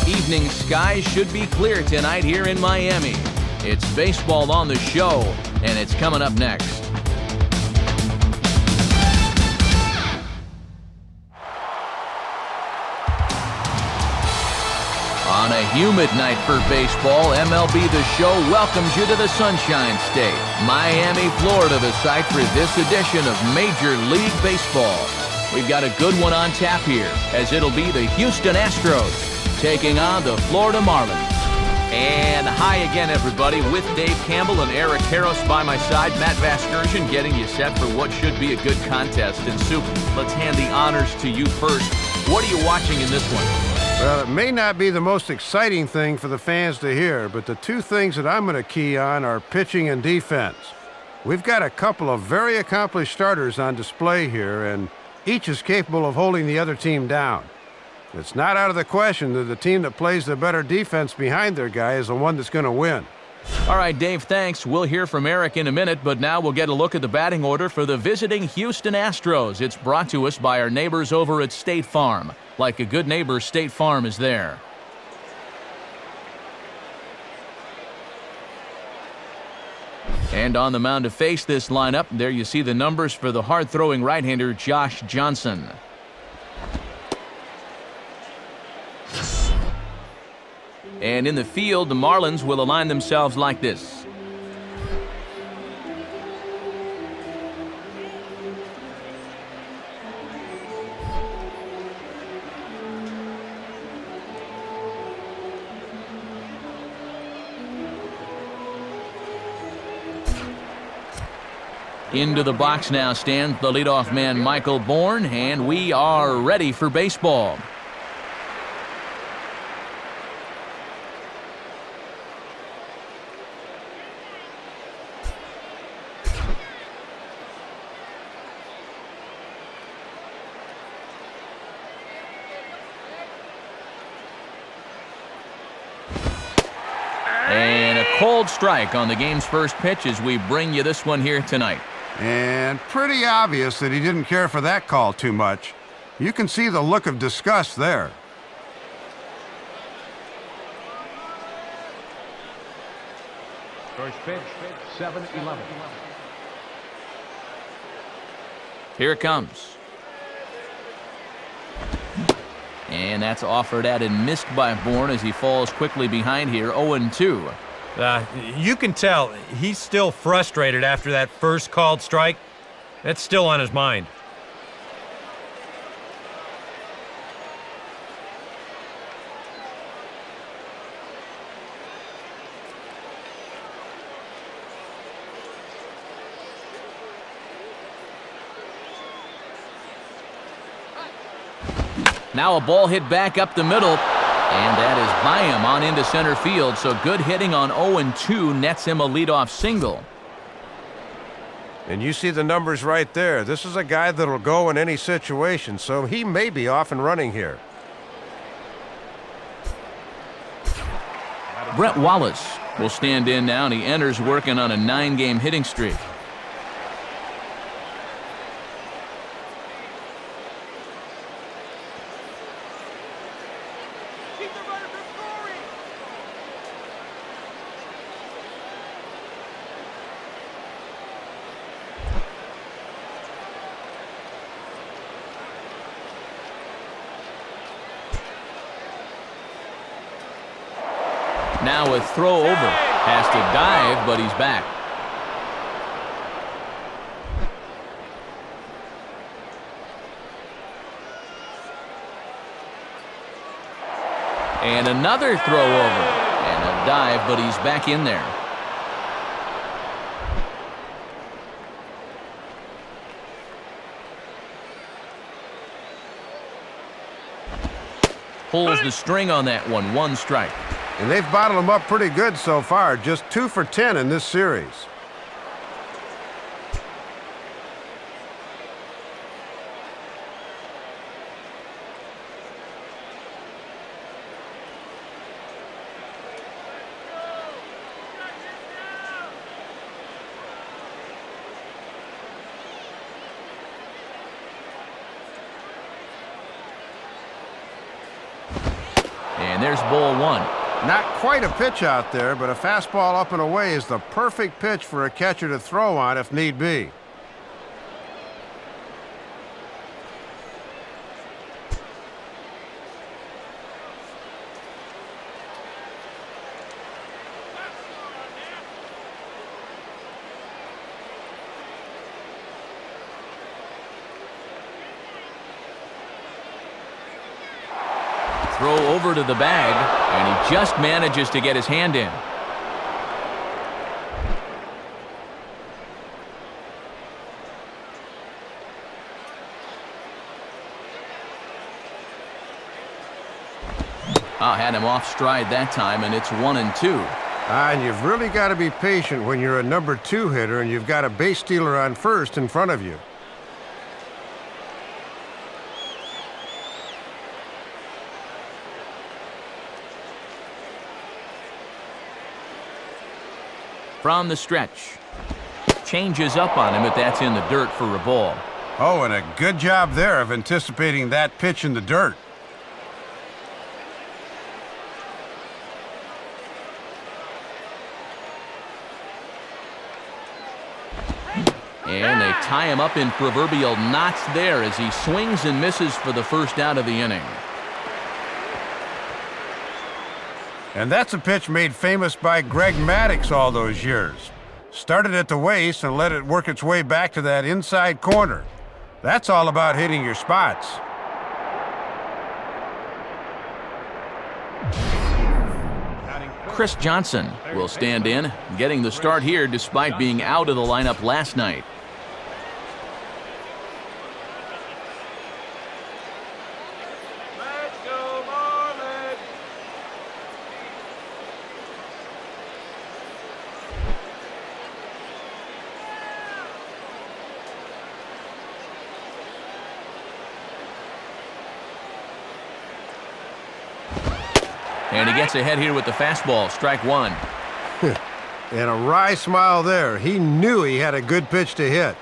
Evening skies should be clear tonight here in Miami. It's baseball on the show, and it's coming up next. On a humid night for baseball, MLB The Show welcomes you to the Sunshine State, Miami, Florida, the site for this edition of Major League Baseball. We've got a good one on tap here, as it'll be the Houston Astros taking on the Florida Marlins. And hi again, everybody, with Dave Campbell and Eric Harris by my side. Matt Vasgersian getting you set for what should be a good contest. And Soup, let's hand the honors to you first. What are you watching in this one? Well, it may not be the most exciting thing for the fans to hear, but the two things that I'm going to key on are pitching and defense. We've got a couple of very accomplished starters on display here, and each is capable of holding the other team down. It's not out of the question that the team that plays the better defense behind their guy is the one that's going to win. All right, Dave, thanks. We'll hear from Eric in a minute, but now we'll get a look at the batting order for the visiting Houston Astros. It's brought to us by our neighbors over at State Farm. Like a good neighbor, State Farm is there. And on the mound to face this lineup, there you see the numbers for the hard-throwing right-hander Josh Johnson. And in the field, the Marlins will align themselves like this. Into the box now stands the leadoff man, Michael Bourne, and we are ready for baseball. And a cold strike on the game's first pitch as we bring you this one here tonight. And pretty obvious that he didn't care for that call too much. You can see the look of disgust there. First pitch, 7-11. Here it comes. And that's offered at and missed by Bourne as he falls quickly behind here, 0-2. You can tell he's still frustrated after that first called strike. That's still on his mind. Now a ball hit back up the middle, and that is by him on into center field. So good hitting on 0-2 nets him a leadoff single. And you see the numbers right there. This is a guy that'll go in any situation, so he may be off and running here. Brett Wallace will stand in now, and he enters working on a 9-game hitting streak. Now a throw over. Has to dive, but he's back. And another throw over. And a dive, but he's back in there. Pulls the string on that one. 1 strike. And they've bottled him up pretty good so far. Just 2 for 10 in this series. there's ball one. Not quite a pitch out there, but a fastball up and away is the perfect pitch for a catcher to throw on if need be. Throw over to the bag, and he just manages to get his hand in. Had him off stride that time, and it's 1-2. And you've really got to be patient when you're a number 2 hitter and you've got a base stealer on first in front of you. From the stretch. Changes up on him if that's in the dirt for a ball. Oh, and a good job there of anticipating that pitch in the dirt. And they tie him up in proverbial knots there as he swings and misses for the first out of the inning. And that's a pitch made famous by Greg Maddux all those years. Started at the waist and let it work its way back to that inside corner. That's all about hitting your spots. Chris Johnson will stand in, getting the start here despite being out of the lineup last night. Let's go, Marlins! And he gets ahead here with the fastball, strike one. And a wry smile there. He knew he had a good pitch to hit.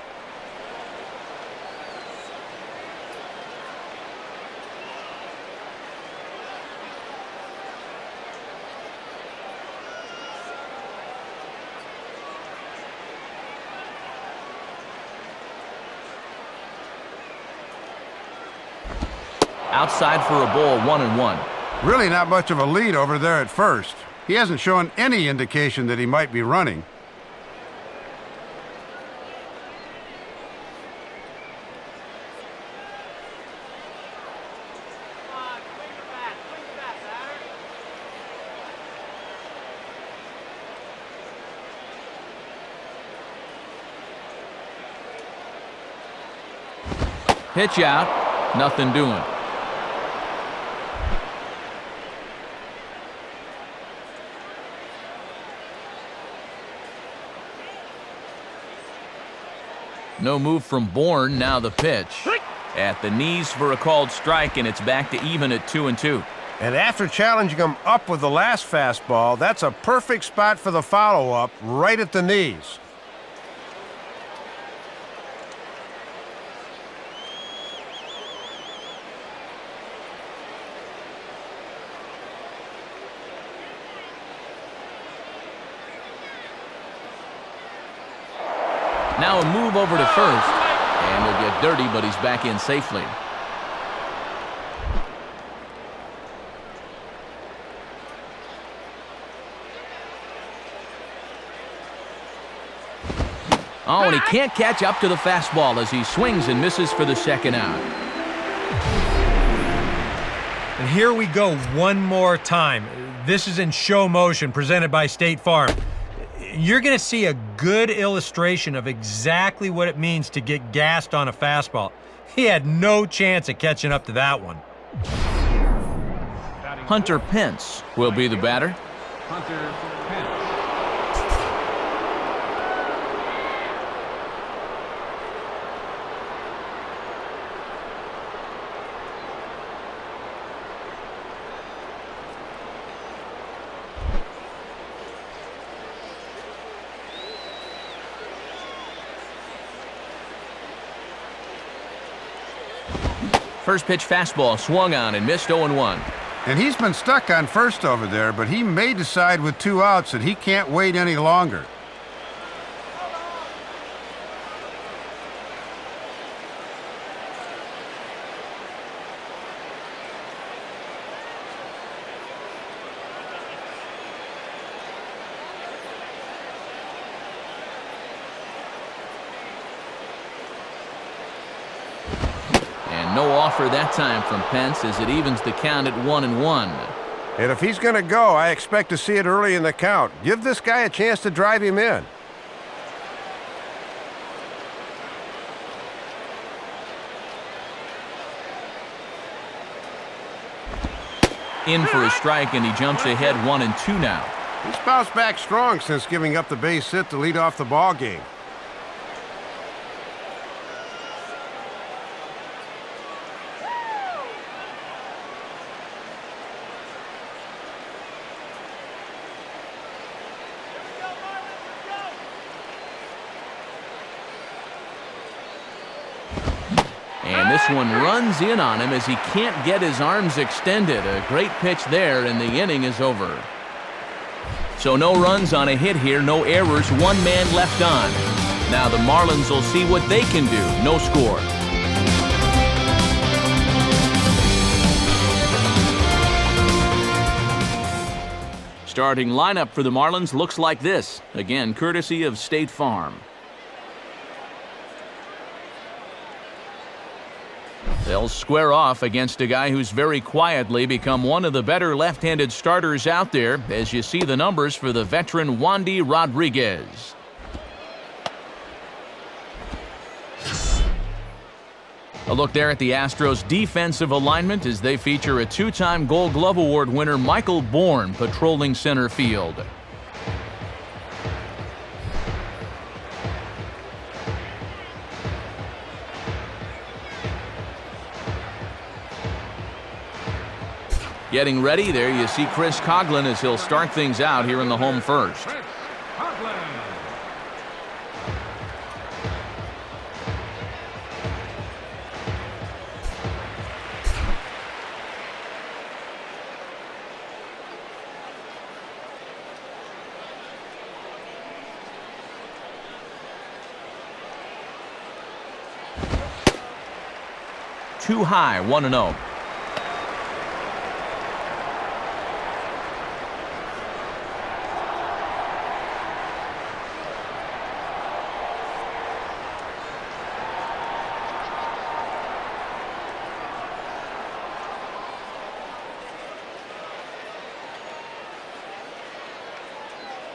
Outside for a ball, 1-1. Really not much of a lead over there at first. He hasn't shown any indication that he might be running. Pitch out, nothing doing. No move from Bourne, now the pitch. At the knees for a called strike, and it's back to even at 2-2. And after challenging him up with the last fastball, that's a perfect spot for the follow-up, right at the knees. Now a move over to first, and he'll get dirty, but he's back in safely. Oh, and he can't catch up to the fastball as he swings and misses for the second out. And here we go one more time. This is in show motion presented by State Farm. You're going to see a good illustration of exactly what it means to get gassed on a fastball. He had no chance of catching up to that one. Hunter Pence will be the batter. Hunter Pence. First pitch fastball swung on and missed 0-1. And he's been stuck on first over there, but he may decide with 2 outs that he can't wait any longer. No offer that time from Pence as it evens the count at 1-1. And if he's going to go, I expect to see it early in the count. Give this guy a chance to drive him in. In for a strike, and he jumps ahead 1-2 now. He's bounced back strong since giving up the base hit to lead off the ball game. And this one runs in on him as he can't get his arms extended. A great pitch there, and the inning is over. So no runs on a hit here, no errors, 1 man left on. Now the Marlins will see what they can do. No score. Starting lineup for the Marlins looks like this. Again, courtesy of State Farm. They'll square off against a guy who's very quietly become one of the better left-handed starters out there, as you see the numbers for the veteran Wandy Rodriguez. A look there at the Astros' defensive alignment as they feature a 2-time Gold Glove Award winner Michael Bourne patrolling center field. Getting ready, there you see Chris Coughlin as he'll start things out here in the home first. Chris Coughlin. Too high, 1-0.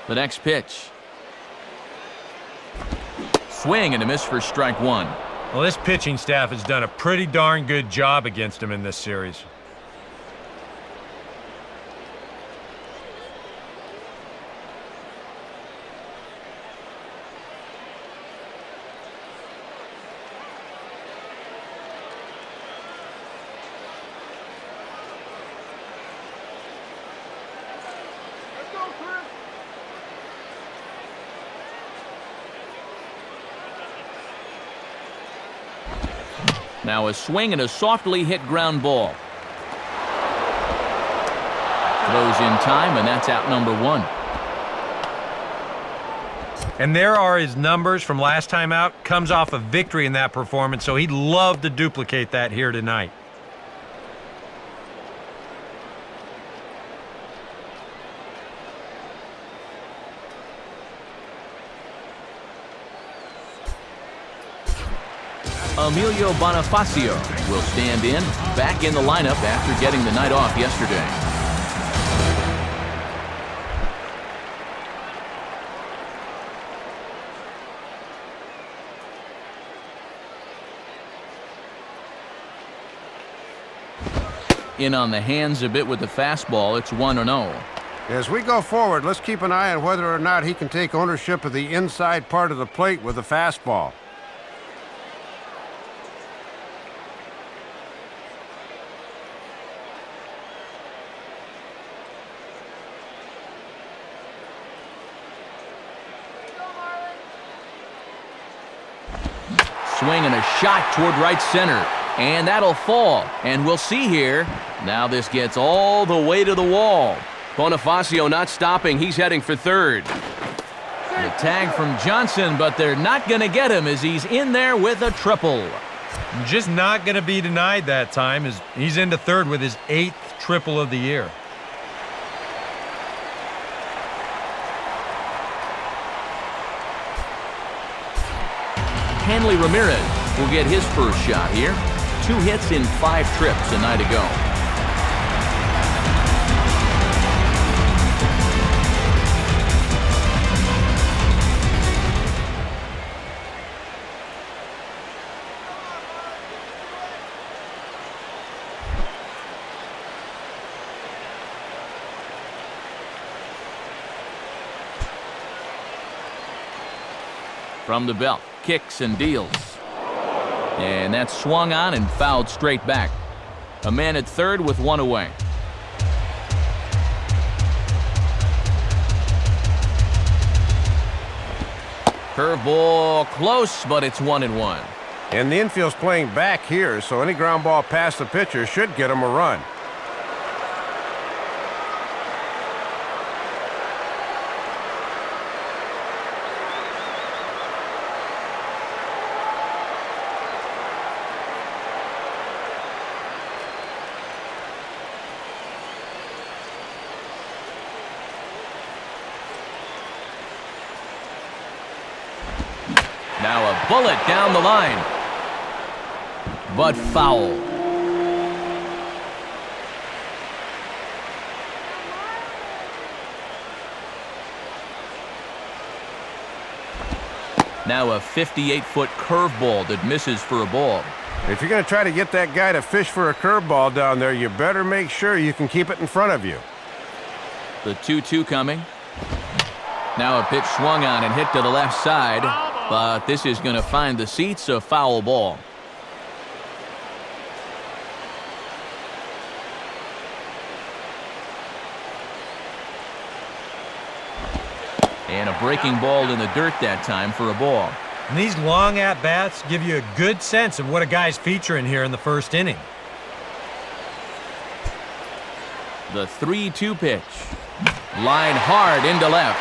The next pitch. Swing and a miss for strike 1. Well, this pitching staff has done a pretty darn good job against him in this series. Now a swing and a softly hit ground ball. Throws in time, and that's out number 1. And there are his numbers from last time out. Comes off a victory in that performance, so he'd love to duplicate that here tonight. Emilio Bonifacio will stand in, back in the lineup after getting the night off yesterday. In on the hands a bit with the fastball, it's 1-0. As we go forward, let's keep an eye on whether or not he can take ownership of the inside part of the plate with the fastball. Swing and a shot toward right center. And that'll fall. And we'll see here. Now this gets all the way to the wall. Bonifacio not stopping. He's heading for third. The tag from Johnson, but they're not going to get him as he's in there with a triple. Just not going to be denied that time as he's into third with his 8th triple of the year. Hanley Ramirez will get his first shot here. 2 hits in 5 trips a night ago. From the belt, kicks and deals. And that's swung on and fouled straight back. A man at third with 1 away. Curveball close, but it's 1-1. And the infield's playing back here, so any ground ball past the pitcher should get him a run. Now a bullet down the line, but foul. Now a 58-foot curveball that misses for a ball. If you're going to try to get that guy to fish for a curveball down there, you better make sure you can keep it in front of you. The 2-2 coming. Now a pitch swung on and hit to the left side. But this is going to find the seats, a foul ball. And a breaking ball in the dirt that time for a ball. And these long at-bats give you a good sense of what a guy's featuring here in the first inning. The 3-2 pitch. Line hard into left.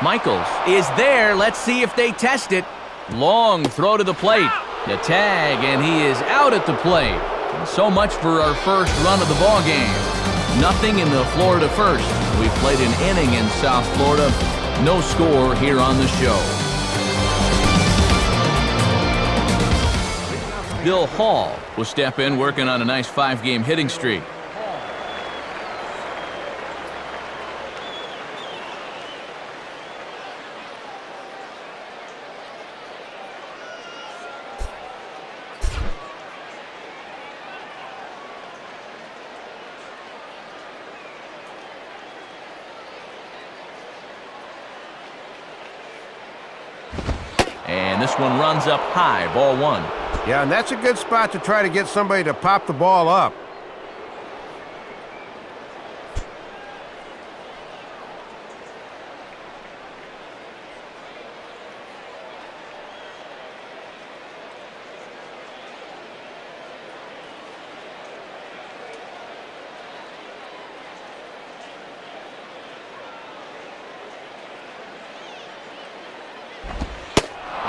Michaels is there. Let's see if they test it. Long throw to the plate. The tag, and he is out at the plate. So much for our first run of the ball game. Nothing in the Florida first. We played an inning in South Florida. No score here on the show. Bill Hall will step in, working on a nice 5-game hitting streak. And this one runs up high, ball 1. Yeah, and that's a good spot to try to get somebody to pop the ball up.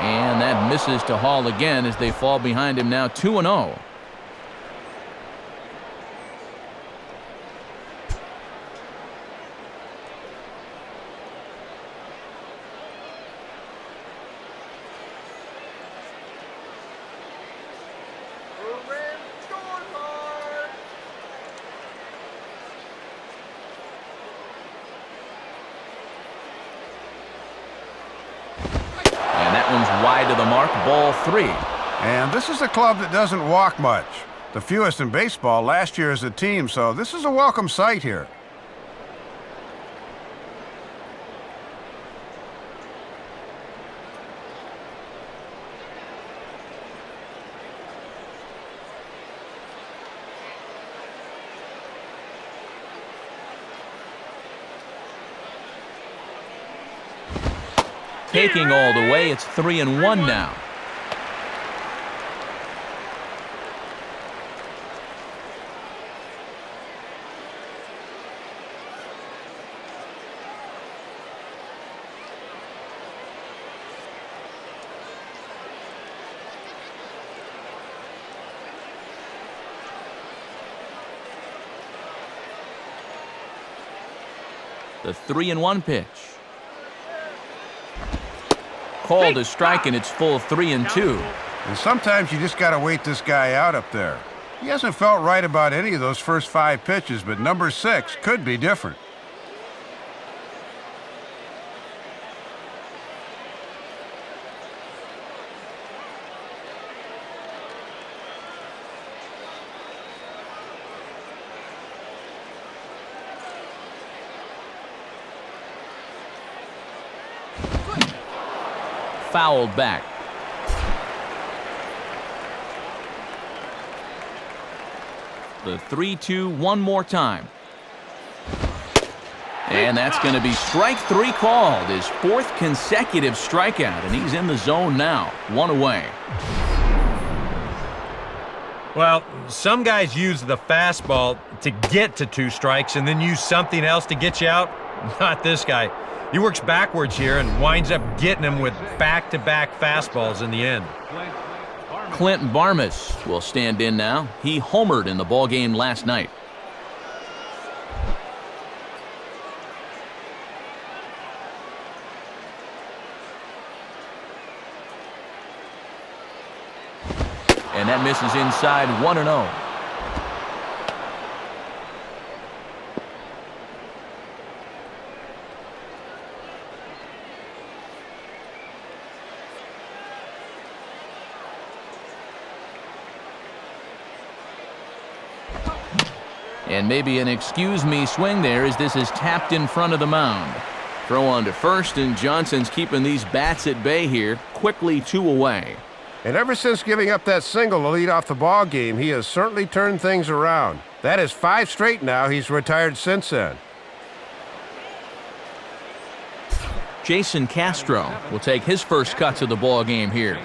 And that misses to Hall again as they fall behind him now 2-0. One's wide to the mark, ball 3. And this is a club that doesn't walk much. The fewest in baseball last year as a team, so this is a welcome sight here. Taking all the way, it's 3-1 now. The 3-1 pitch. Called a strike, and it's full 3-2. And sometimes you just got to wait this guy out up there. He hasn't felt right about any of those first 5 pitches, but number 6 could be different. Fouled back. The 3-2 one more time. And that's going to be strike 3 called. His 4th consecutive strikeout, and he's in the zone now. 1 away. Well, some guys use the fastball to get to 2 strikes and then use something else to get you out. Not this guy. He works backwards here and winds up getting him with back-to-back fastballs in the end. Clint Barmas will stand in now. He homered in the ballgame last night. And that misses inside 1-0. And maybe an excuse me swing there as this is tapped in front of the mound. Throw on to first, and Johnson's keeping these bats at bay here. Quickly 2 away. And ever since giving up that single to lead off the ball game, he has certainly turned things around. That is 5 straight now. He's retired since then. Jason Castro will take his first cuts of the ball game here.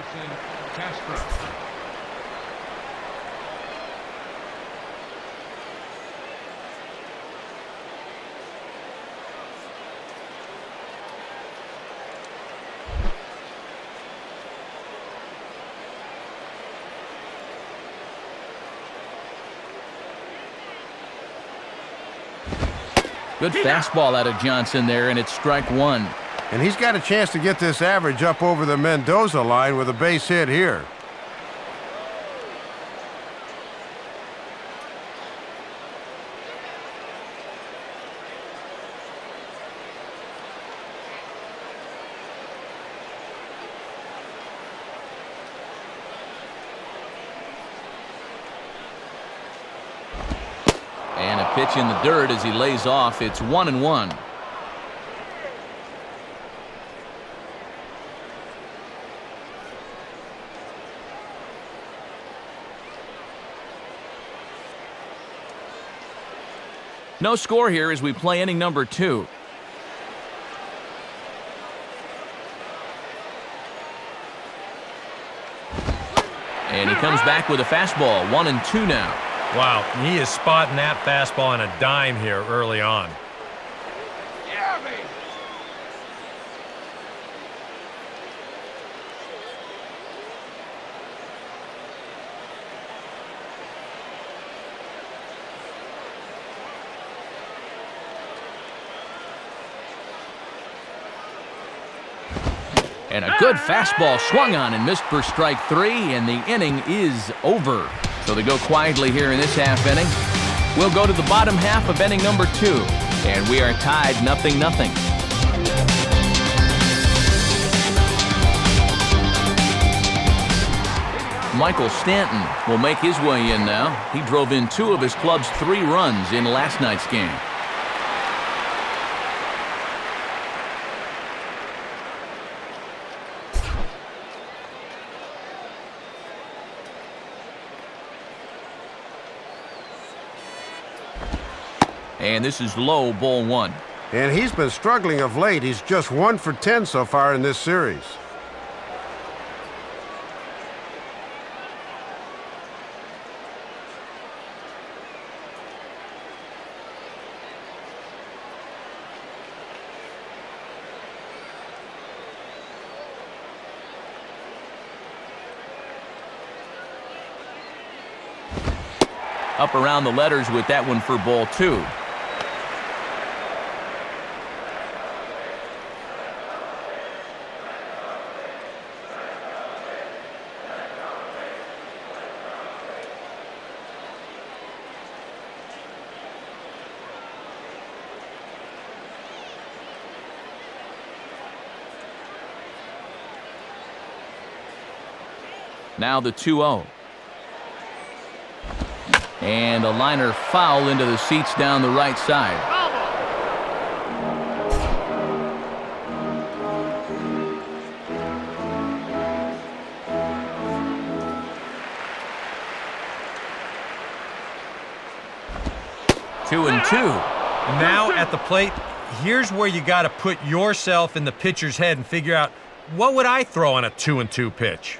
Good fastball out of Johnson there, and it's strike 1. And he's got a chance to get this average up over the Mendoza line with a base hit here. And a pitch in the dirt as he lays off. It's 1-1. No score here as we play inning number 2. And he comes back with a fastball. 1-2 now. Wow, he is spotting that fastball on a dime here early on. And a good fastball swung on and missed for strike 3, and the inning is over. So they go quietly here in this half inning. We'll go to the bottom half of inning number 2, and we are tied 0-0. Michael Stanton will make his way in now. He drove in 2 of his club's 3 runs in last night's game. And this is low, ball 1. And he's been struggling of late. He's just 1 for 10 so far in this series. Up around the letters with that one for ball 2. Now the 2-0. And a liner foul into the seats down the right side. 2-2. Now at the plate, here's where you got to put yourself in the pitcher's head and figure out, what would I throw on a 2-2 pitch?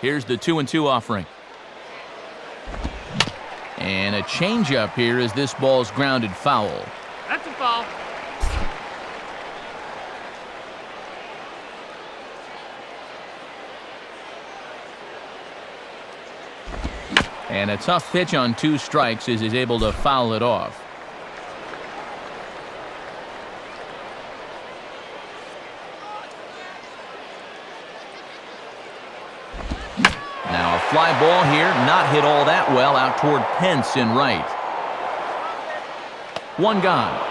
Here's the 2-2 offering. And a changeup here as this ball's grounded foul. That's a foul. And a tough pitch on 2 strikes as he's able to foul it off. Now a fly ball here, not hit all that well out toward Pence in right. 1 gone.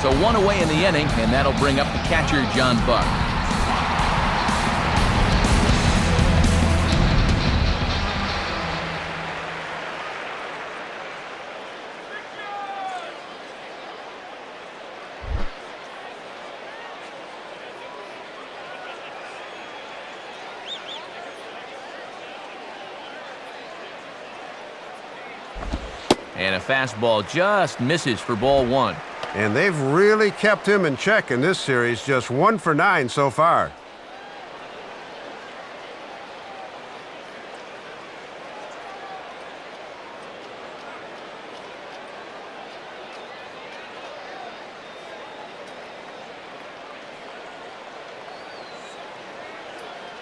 So 1 away in the inning, and that'll bring up the catcher, John Buck. And a fastball just misses for ball 1. And they've really kept him in check in this series, just 1 for 9 so far.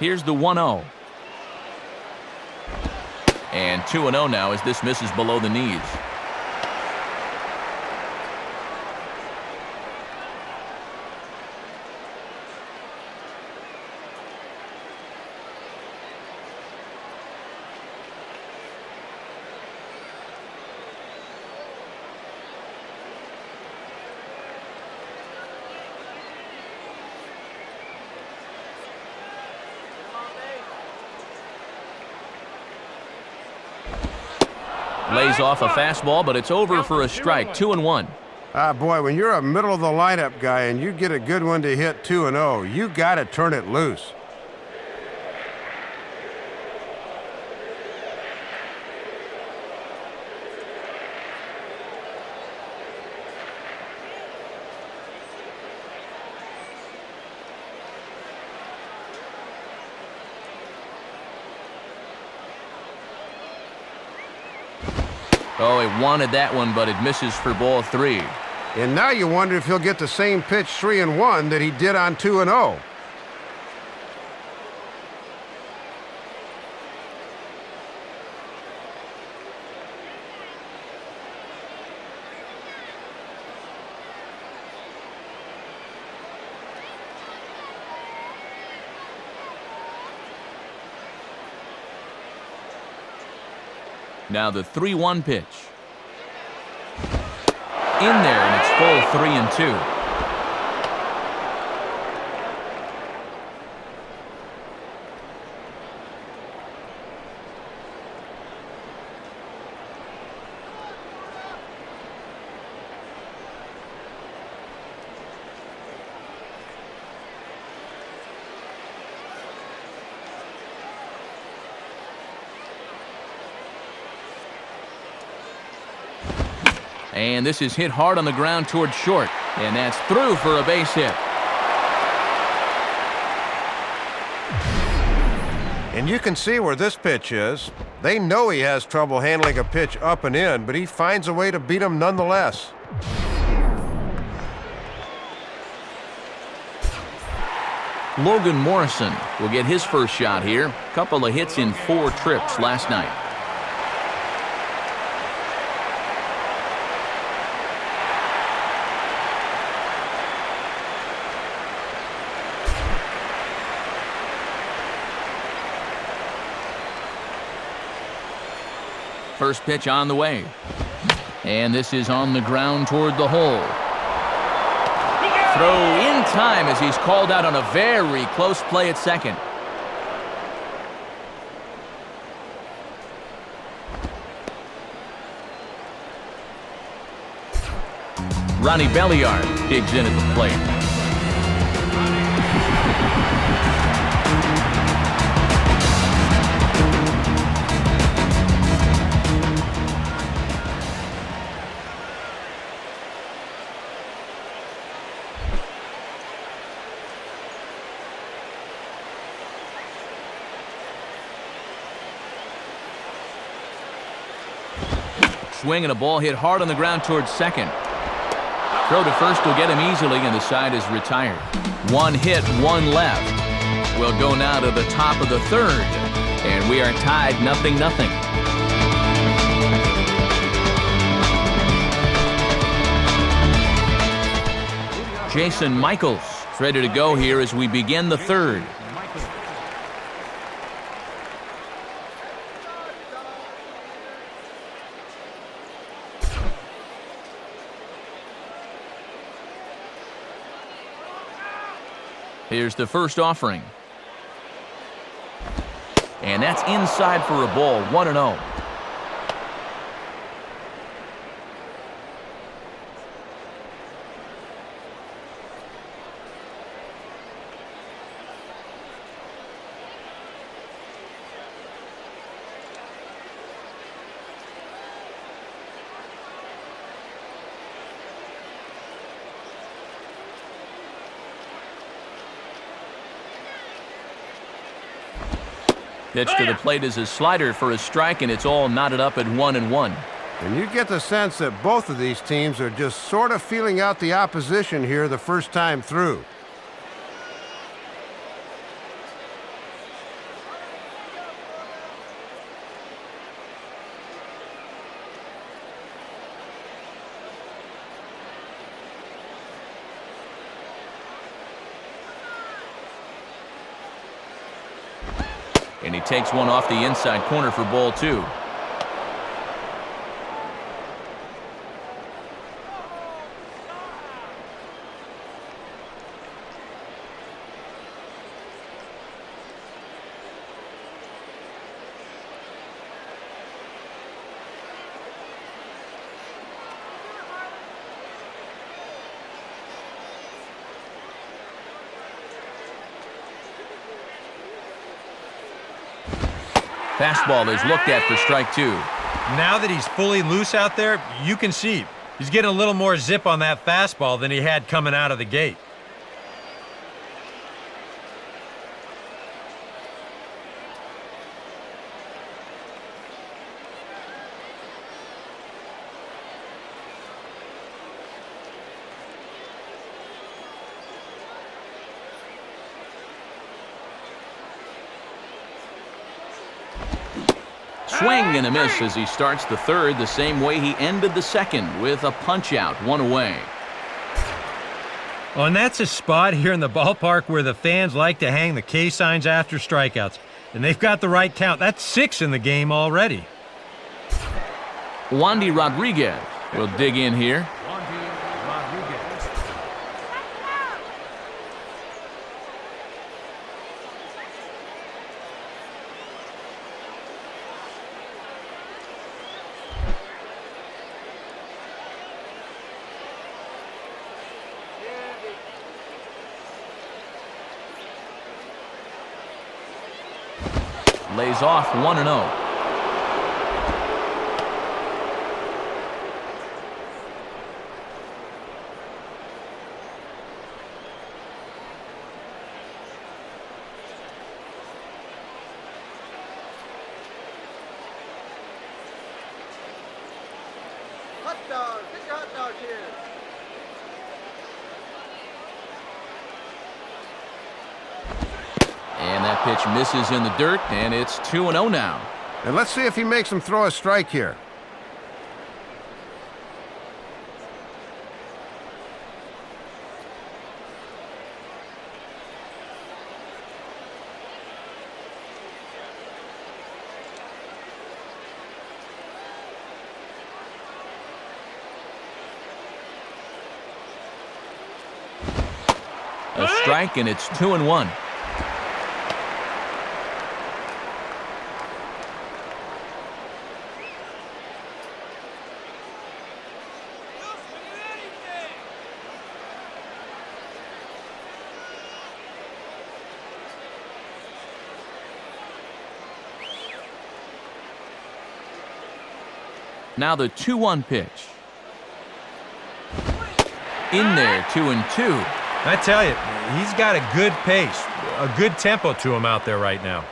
Here's the 1-0. And 2-0 now as this misses below the knees. Lays off a fastball, but it's over for a strike. 2-1. Ah, boy, when you're a middle-of-the-lineup guy and you get a good one to hit 2-0, you got to turn it loose. Oh, he wanted that one, but it misses for ball 3. And now you wonder if he'll get the same pitch 3-1 that he did on 2-0. Now the 3-1 pitch. In there, and it's full 3-2. And this is hit hard on the ground toward short. And that's through for a base hit. And you can see where this pitch is. They know he has trouble handling a pitch up and in, but he finds a way to beat him nonetheless. Logan Morrison will get his first shot here. Couple of hits in 4 trips last night. First pitch on the way. And this is on the ground toward the hole. Throw in time as he's called out on a very close play at second. Ronnie Belliard digs in at the plate. Swing and a ball hit hard on the ground towards second. Throw to first will get him easily, and the side is retired. One hit, one left. We'll go now to the top of the third, and we are tied 0-0. Jason Michaels is ready to go here as we begin the third. Here's the first offering. And that's inside for a ball, 1-0. Pitch to the plate is a slider for a strike, and it's all knotted up at 1-1. And you get the sense that both of these teams are just sort of feeling out the opposition here the first time through. And he takes one off the inside corner for ball 2. Fastball is looked at for strike 2. Now that he's fully loose out there, you can see he's getting a little more zip on that fastball than he had coming out of the gate. Swing and a miss as he starts the third the same way he ended the second, with a punch-out, 1 away. Oh, and that's a spot here in the ballpark where the fans like to hang the K signs after strikeouts. And they've got the right count. That's 6 in the game already. Wandy Rodriguez will dig in here. Lays off 1-0. Hot dog, get your hot dog here. And that pitch misses in the dirt, and it's 2-0 now. And let's see if he makes him throw a strike here. A strike, and it's 2-1. Now the 2-1 pitch. In there, 2-2. I tell you, he's got a good pace, a good tempo to him out there right now.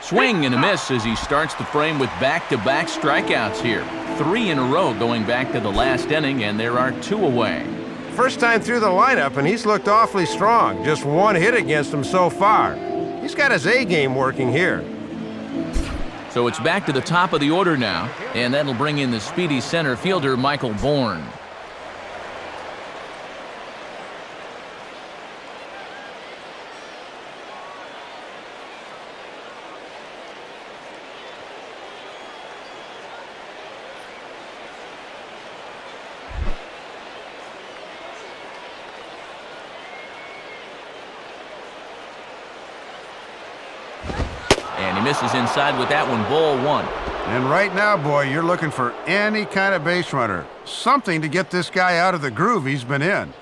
Swing and a miss as he starts the frame with back-to-back strikeouts here. 3 in a row going back to the last inning, and there are 2 away. First time through the lineup, and he's looked awfully strong. Just 1 hit against him so far. He's got his A game working here. So it's back to the top of the order now, and that'll bring in the speedy center fielder, Michael Bourne. And he misses inside with that one, ball 1. And right now, boy, you're looking for any kind of base runner. Something to get this guy out of the groove he's been in.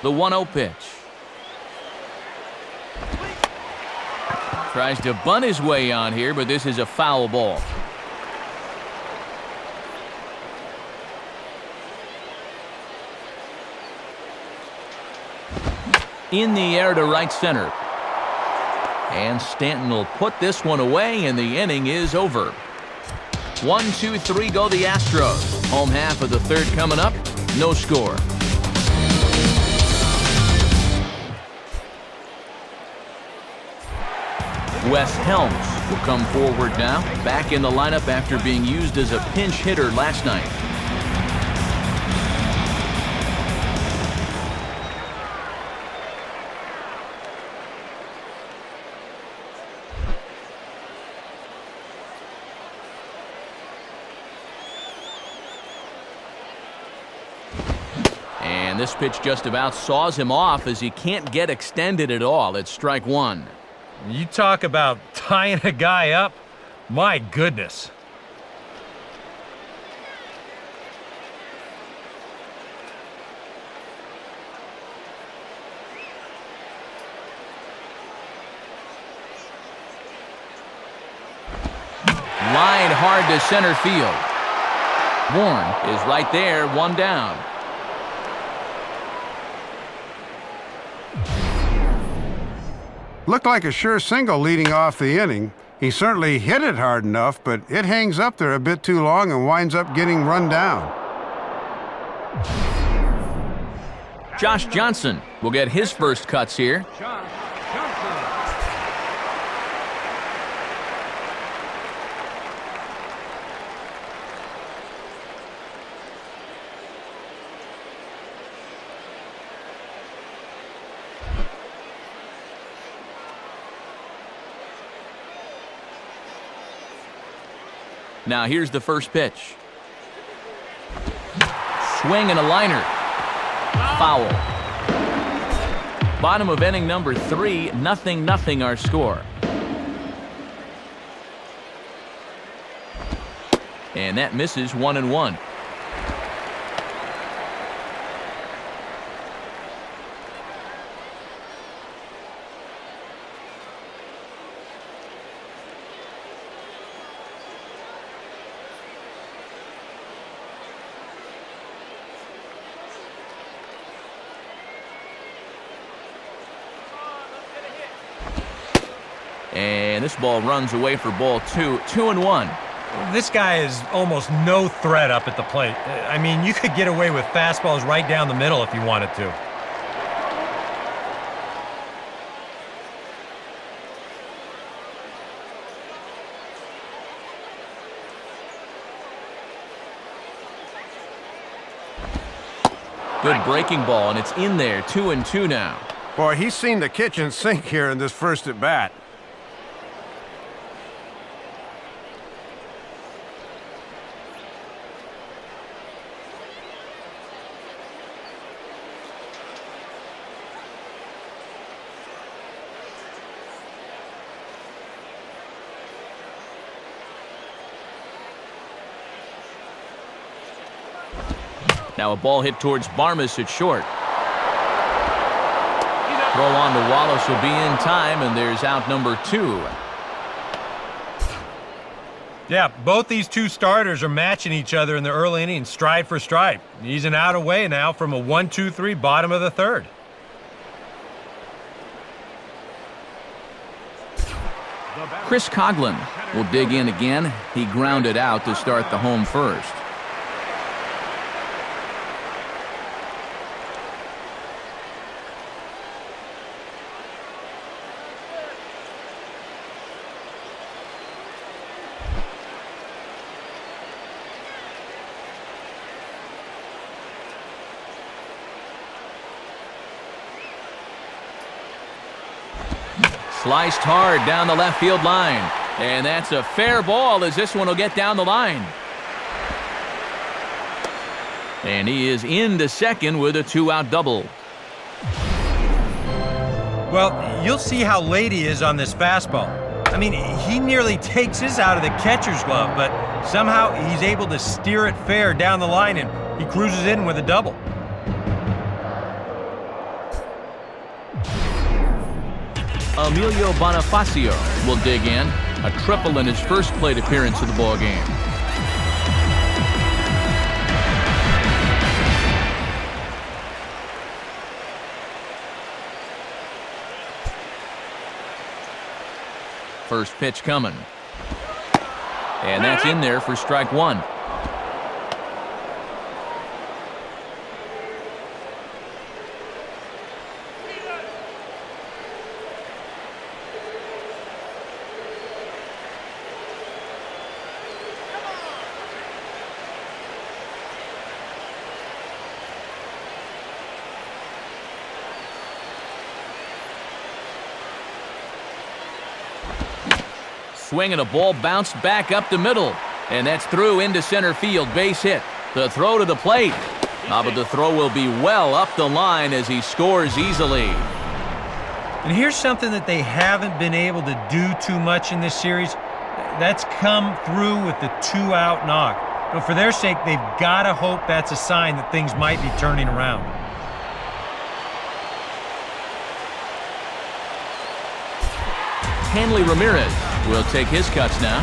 The 1-0 pitch. Tries to bunt his way on here, but this is a foul ball. In the air to right center. And Stanton will put this one away, and the inning is over. 1, 2, 3 go the Astros. Home half of the third coming up. No score. Wes Helms will come forward now, back in the lineup after being used as a pinch hitter last night. And this pitch just about saws him off as he can't get extended at all. It's strike 1. You talk about tying a guy up. My goodness. Line hard to center field. Bourne is right there, 1 down. Looked like a sure single leading off the inning. He certainly hit it hard enough, but it hangs up there a bit too long and winds up getting run down. Josh Johnson will get his first cuts here. Now here's the first pitch. Swing and a liner. Foul. Bottom of inning number 3, 0-0 our score. And that misses 1-1. And this ball runs away for ball 2, 2-1. This guy is almost no threat up at the plate. I mean, you could get away with fastballs right down the middle if you wanted to. Good breaking ball, and it's in there, 2-2 now. Boy, he's seen the kitchen sink here in this first at bat. Now a ball hit towards Barmas at short. Throw on to Wallace will be in time, and there's out number 2. Yeah, both these two starters are matching each other in the early innings, stride for stride. He's an out away now from a 1-2-3 bottom of the third. Chris Coughlin will dig in again. He grounded out to start the home first. Sliced hard down the left field line. And that's a fair ball as this one will get down the line. And he is into second with a 2-out double. Well, you'll see how late he is on this fastball. I mean, he nearly takes his out of the catcher's glove, but somehow he's able to steer it fair down the line, and he cruises in with a double. Emilio Bonifacio will dig in. A triple in his first plate appearance of the ballgame. First pitch coming. And that's in there for strike 1. Swing and a ball bounced back up the middle. And that's through into center field. Base hit. The throw to the plate. But the throw will be well up the line as he scores easily. And here's something that they haven't been able to do too much in this series. That's come through with the 2-out knock. But for their sake, they've got to hope that's a sign that things might be turning around. Hanley Ramirez will take his cuts now.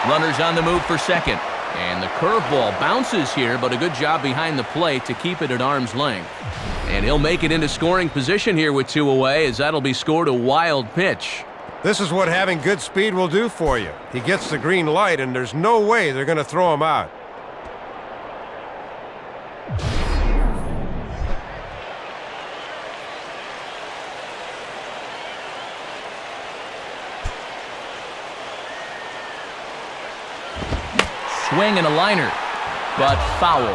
Runners on the move for second. And the curveball bounces here, but a good job behind the plate to keep it at arm's length. And he'll make it into scoring position here with 2 away, as that'll be scored a wild pitch. This is what having good speed will do for you. He gets the green light, and there's no way they're going to throw him out. Swing and a liner, but foul.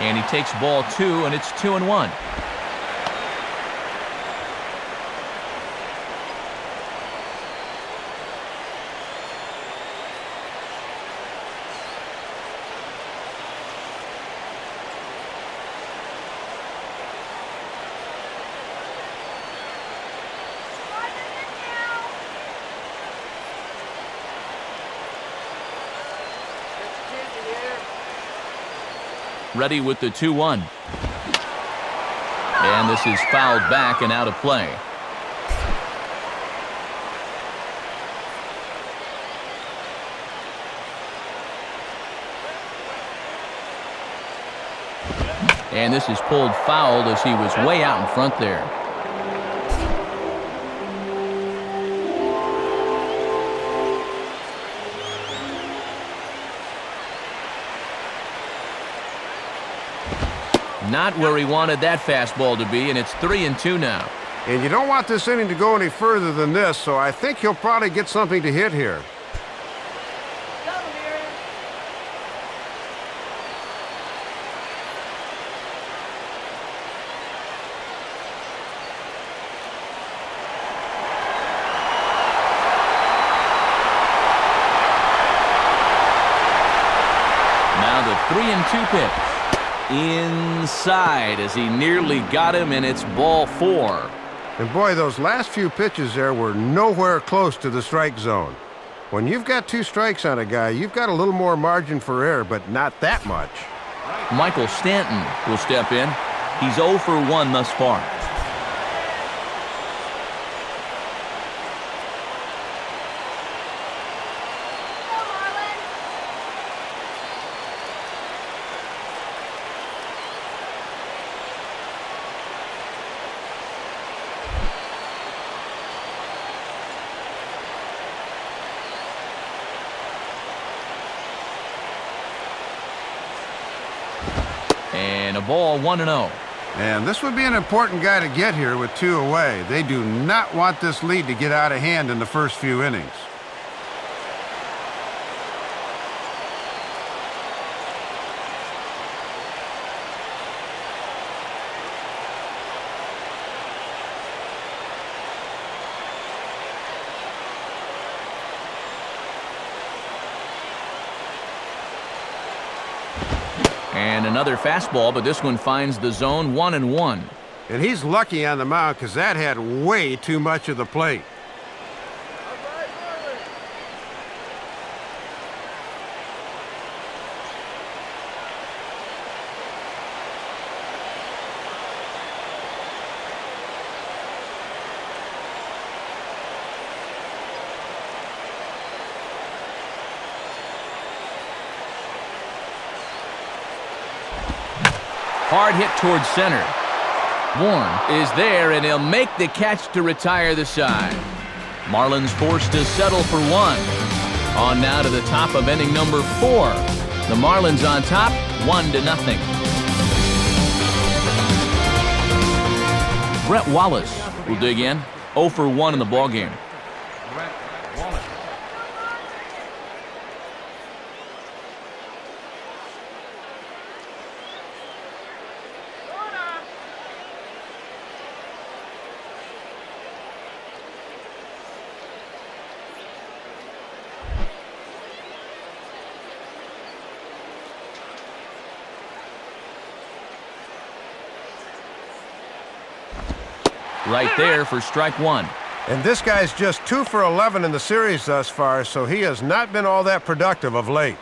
And he takes ball 2, and it's 2-1. Ready with the 2-1. And this is fouled back and out of play. And this is pulled fouled as he was way out in front there. Not where he wanted that fastball to be, and it's 3-2 now. And you don't want this inning to go any further than this, so I think he'll probably get something to hit here. Now the 3-2 pitch. Inside as he nearly got him, and it's ball 4. And boy, those last few pitches there were nowhere close to the strike zone. When you've got 2 strikes on a guy, you've got a little more margin for error, but not that much. Michael Stanton will step in. He's 0 for 1 thus far. And a ball 1-0. And this would be an important guy to get here with 2 away. They do not want this lead to get out of hand in the first few innings. And another fastball, but this one finds the zone 1-1. And he's lucky on the mound because that had way too much of the plate. Hard hit towards center. Bourne is there, and he'll make the catch to retire the side. Marlins forced to settle for 1. On now to the top of inning number 4. The Marlins on top, 1-0. Brett Wallace will dig in, 0 for 1 in the ballgame. Right there for strike 1. And this guy's just 2 for 11 in the series thus far, so he has not been all that productive of late.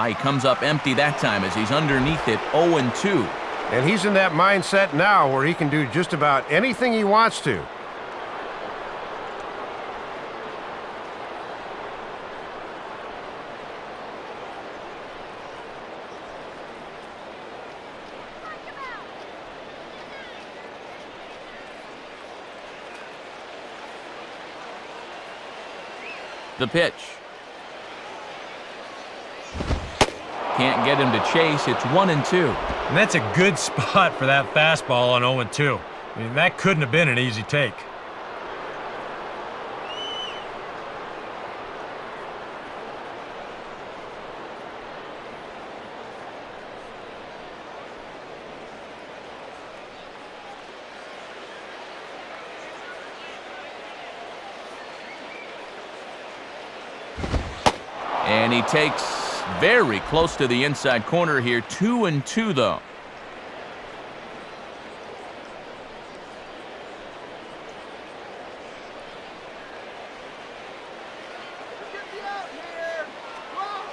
He comes up empty that time as he's underneath it, 0-2. And he's in that mindset now where he can do just about anything he wants to. The pitch. Can't get him to chase. It's 1-2. And that's a good spot for that fastball on 0-2. I mean, that couldn't have been an easy take. And he takes very close to the inside corner here. 2-2 though. Get me out here. Whoa.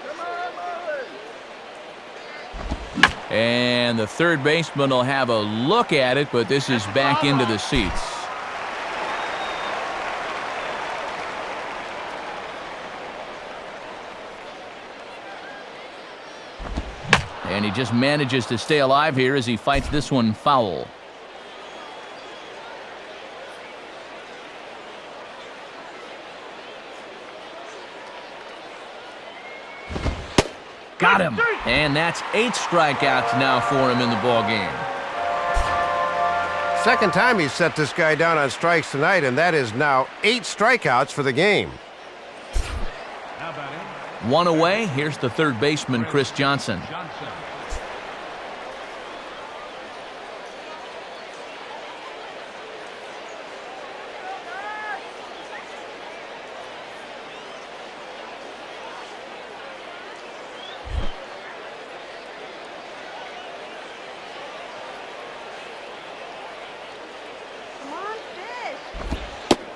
Come on, Marlins. And the third baseman will have a look at it, but this is back into the seats. And he just manages to stay alive here as he fights this one foul. Got him. And that's 8 strikeouts now for him in the ballgame. Second time he's set this guy down on strikes tonight, and that is now 8 strikeouts for the game. One away. Here's the third baseman, Chris Johnson. Come on, fish.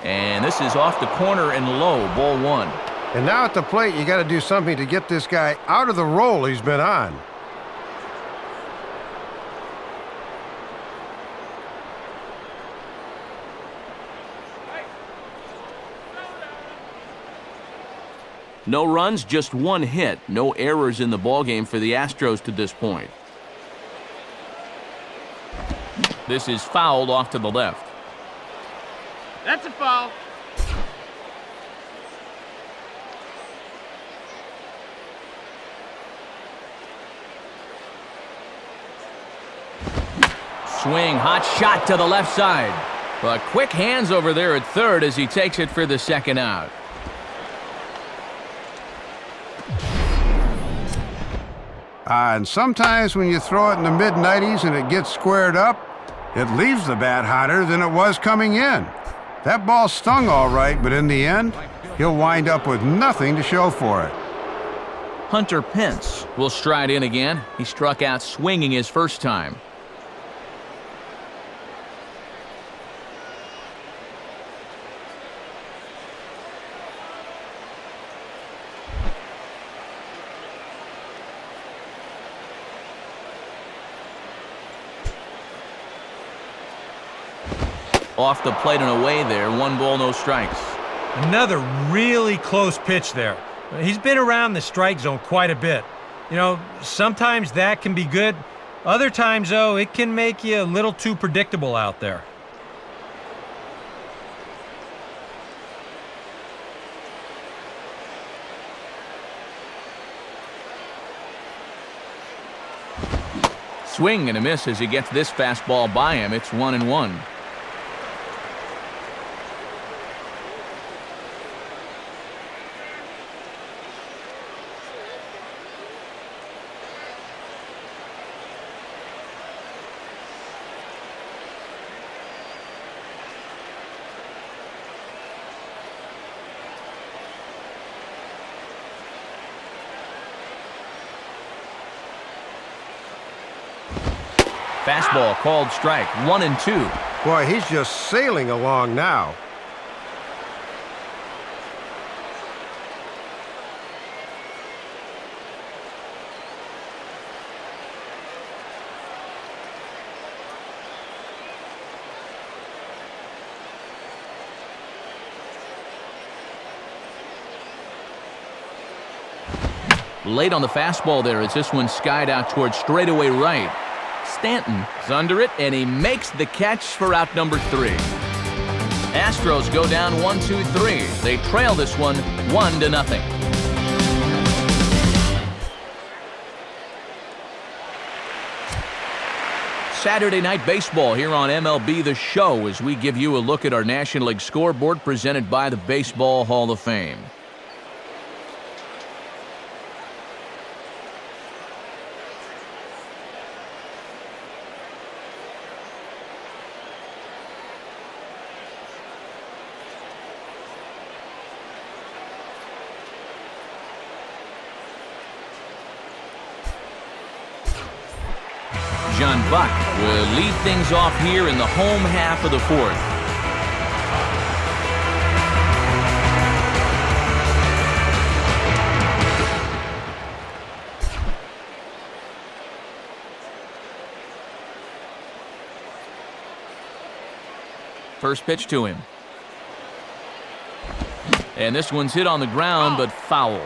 And this is off the corner and low, ball 1. And now at the plate, you got to do something to get this guy out of the role he's been on. No runs, just 1 hit. No errors in the ballgame for the Astros to this point. This is fouled off to the left. That's a foul. Swing, hot shot to the left side. But quick hands over there at third as he takes it for the second out. And sometimes when you throw it in the mid-90s and it gets squared up, it leaves the bat hotter than it was coming in. That ball stung all right, but in the end, he'll wind up with nothing to show for it. Hunter Pence will stride in again. He struck out swinging his first time. Off the plate and away there. 1 ball, no strikes. Another really close pitch there. He's been around the strike zone quite a bit. You know, sometimes that can be good. Other times, though, it can make you a little too predictable out there. Swing and a miss as he gets this fastball by him. It's 1-1. Fastball called strike. 1-2. Boy, he's just sailing along now. Late on the fastball there as this one skied out towards straightaway right. Stanton is under it, and he makes the catch for out number 3. Astros go down 1-2-3. They trail this one 1-0. Saturday Night Baseball here on MLB The Show as we give you a look at our National League scoreboard presented by the Baseball Hall of Fame. John Buck will lead things off here in the home half of the fourth. First pitch to him. And this one's hit on the ground, but foul.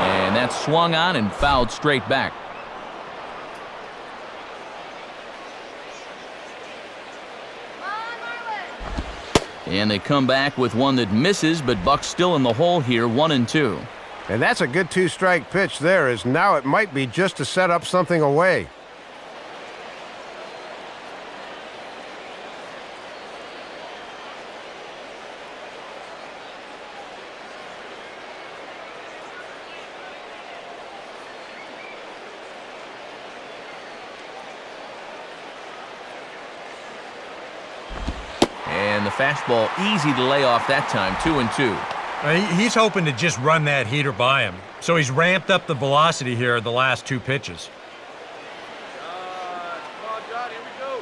And that's swung on and fouled straight back. And they come back with one that misses, but Buck's still in the hole here, 1-2. And that's a good two-strike pitch there, as now it might be just to set up something away. And the fastball easy to lay off that time, 2-2. He's hoping to just run that heater by him. So he's ramped up the velocity here the last two pitches. Come on, John, here we go.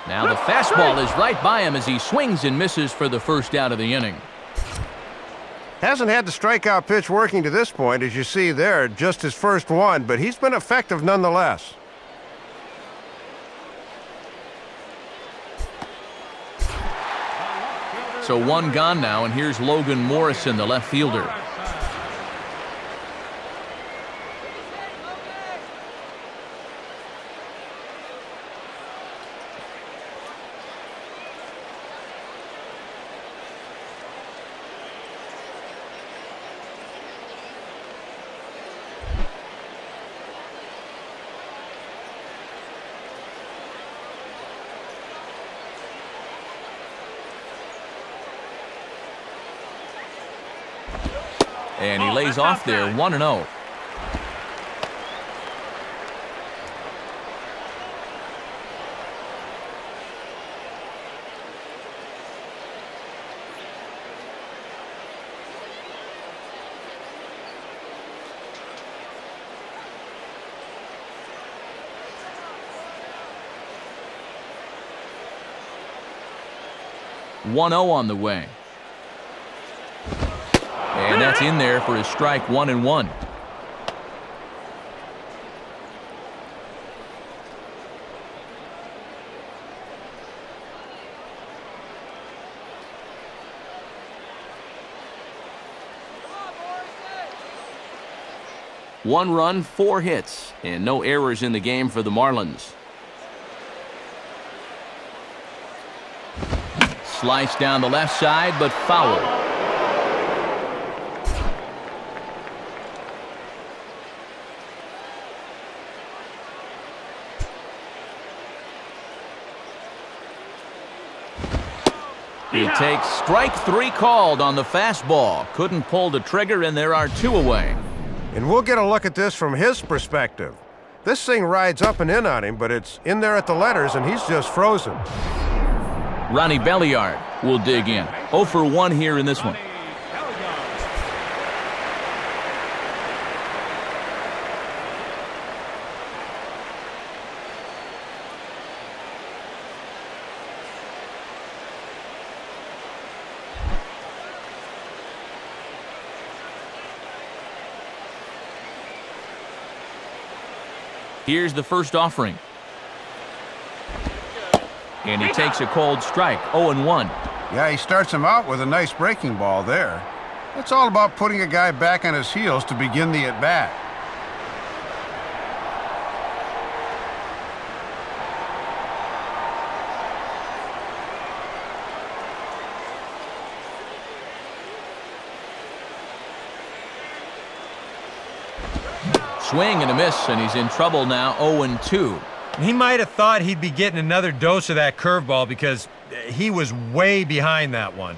Now the fastball is right by him as he swings and misses for the first out of the inning. Hasn't had the strikeout pitch working to this point, as you see there, just his first one, but he's been effective nonetheless. So one gone now, and here's Logan Morrison, the left fielder. And he lays off there, 1-0. On the way. And that's in there for his strike, 1-1. One run, 4 hits, and no errors in the game for the Marlins. Sliced down the left side, but foul. He takes strike 3 called on the fastball. Couldn't pull the trigger, and there are 2 away. And we'll get a look at this from his perspective. This thing rides up and in on him, but it's in there at the letters, and he's just frozen. Ronnie Belliard will dig in. 0 for 1 here in this one. Here's the first offering. And he takes a cold strike, 0-1. Yeah, he starts him out with a nice breaking ball there. It's all about putting a guy back on his heels to begin the at-bat. Swing and a miss, and he's in trouble now, 0-2. He might have thought he'd be getting another dose of that curveball because he was way behind that one.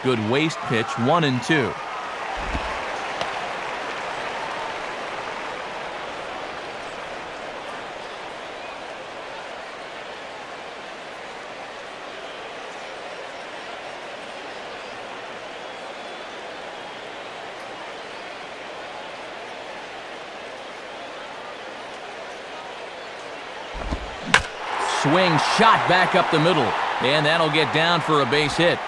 Good waist pitch, 1-2. Swing, shot back up the middle, and that'll get down for a base hit.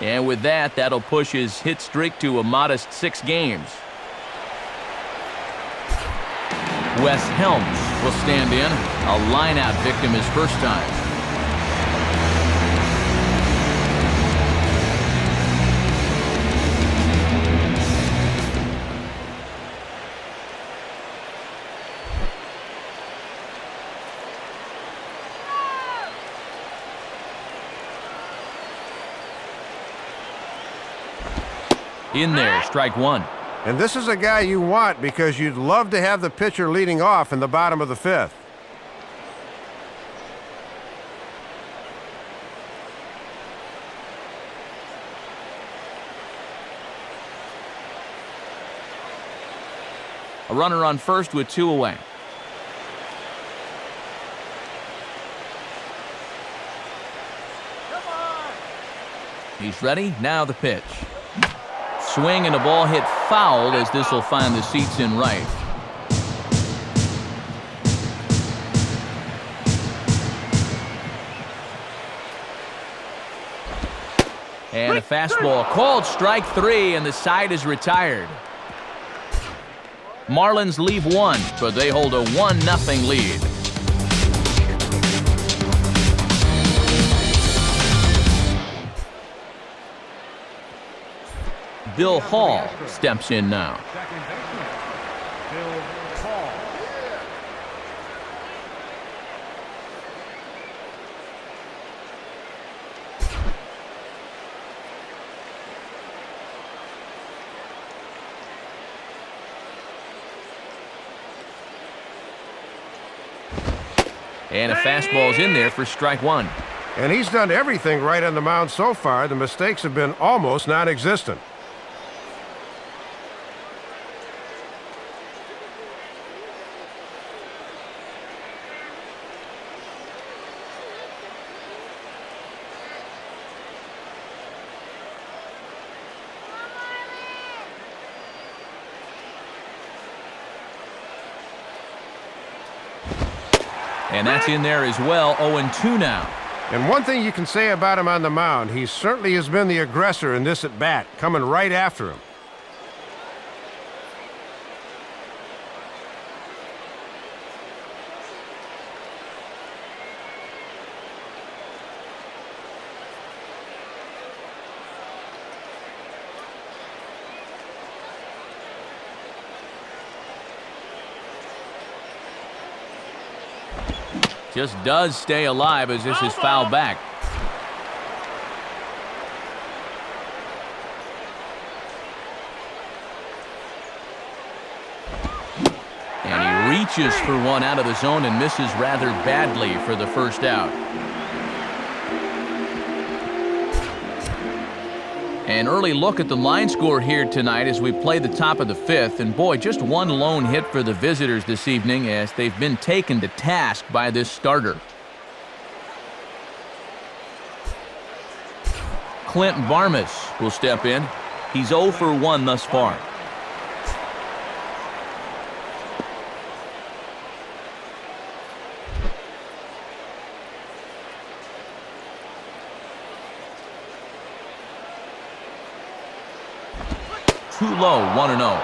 And with that, that'll push his hit streak to a modest 6 games. Wes Helms will stand in, a line-out victim his first time. In there, strike one. And this is a guy you want because you'd love to have the pitcher leading off in the bottom of the 5th. A runner on first with 2 away. He's ready. Now the pitch. Swing and a ball hit foul as this will find the seats in right. And a fastball called strike 3, and the side is retired. Marlins leave 1, but they hold a 1-0 lead. Bill Hall steps in now. And a fastball's in there for strike 1. And he's done everything right on the mound so far. The mistakes have been almost non-existent. And that's in there as well, 0-2 now. And one thing you can say about him on the mound, he certainly has been the aggressor in this at-bat, coming right after him. Just does stay alive as this is fouled back. And he reaches for one out of the zone and misses rather badly for the first out. An early look at the line score here tonight as we play the top of the 5th. And boy, just one lone hit for the visitors this evening as they've been taken to task by this starter. Clint Barmas will step in. He's 0 for 1 thus far. Too low, 1-0.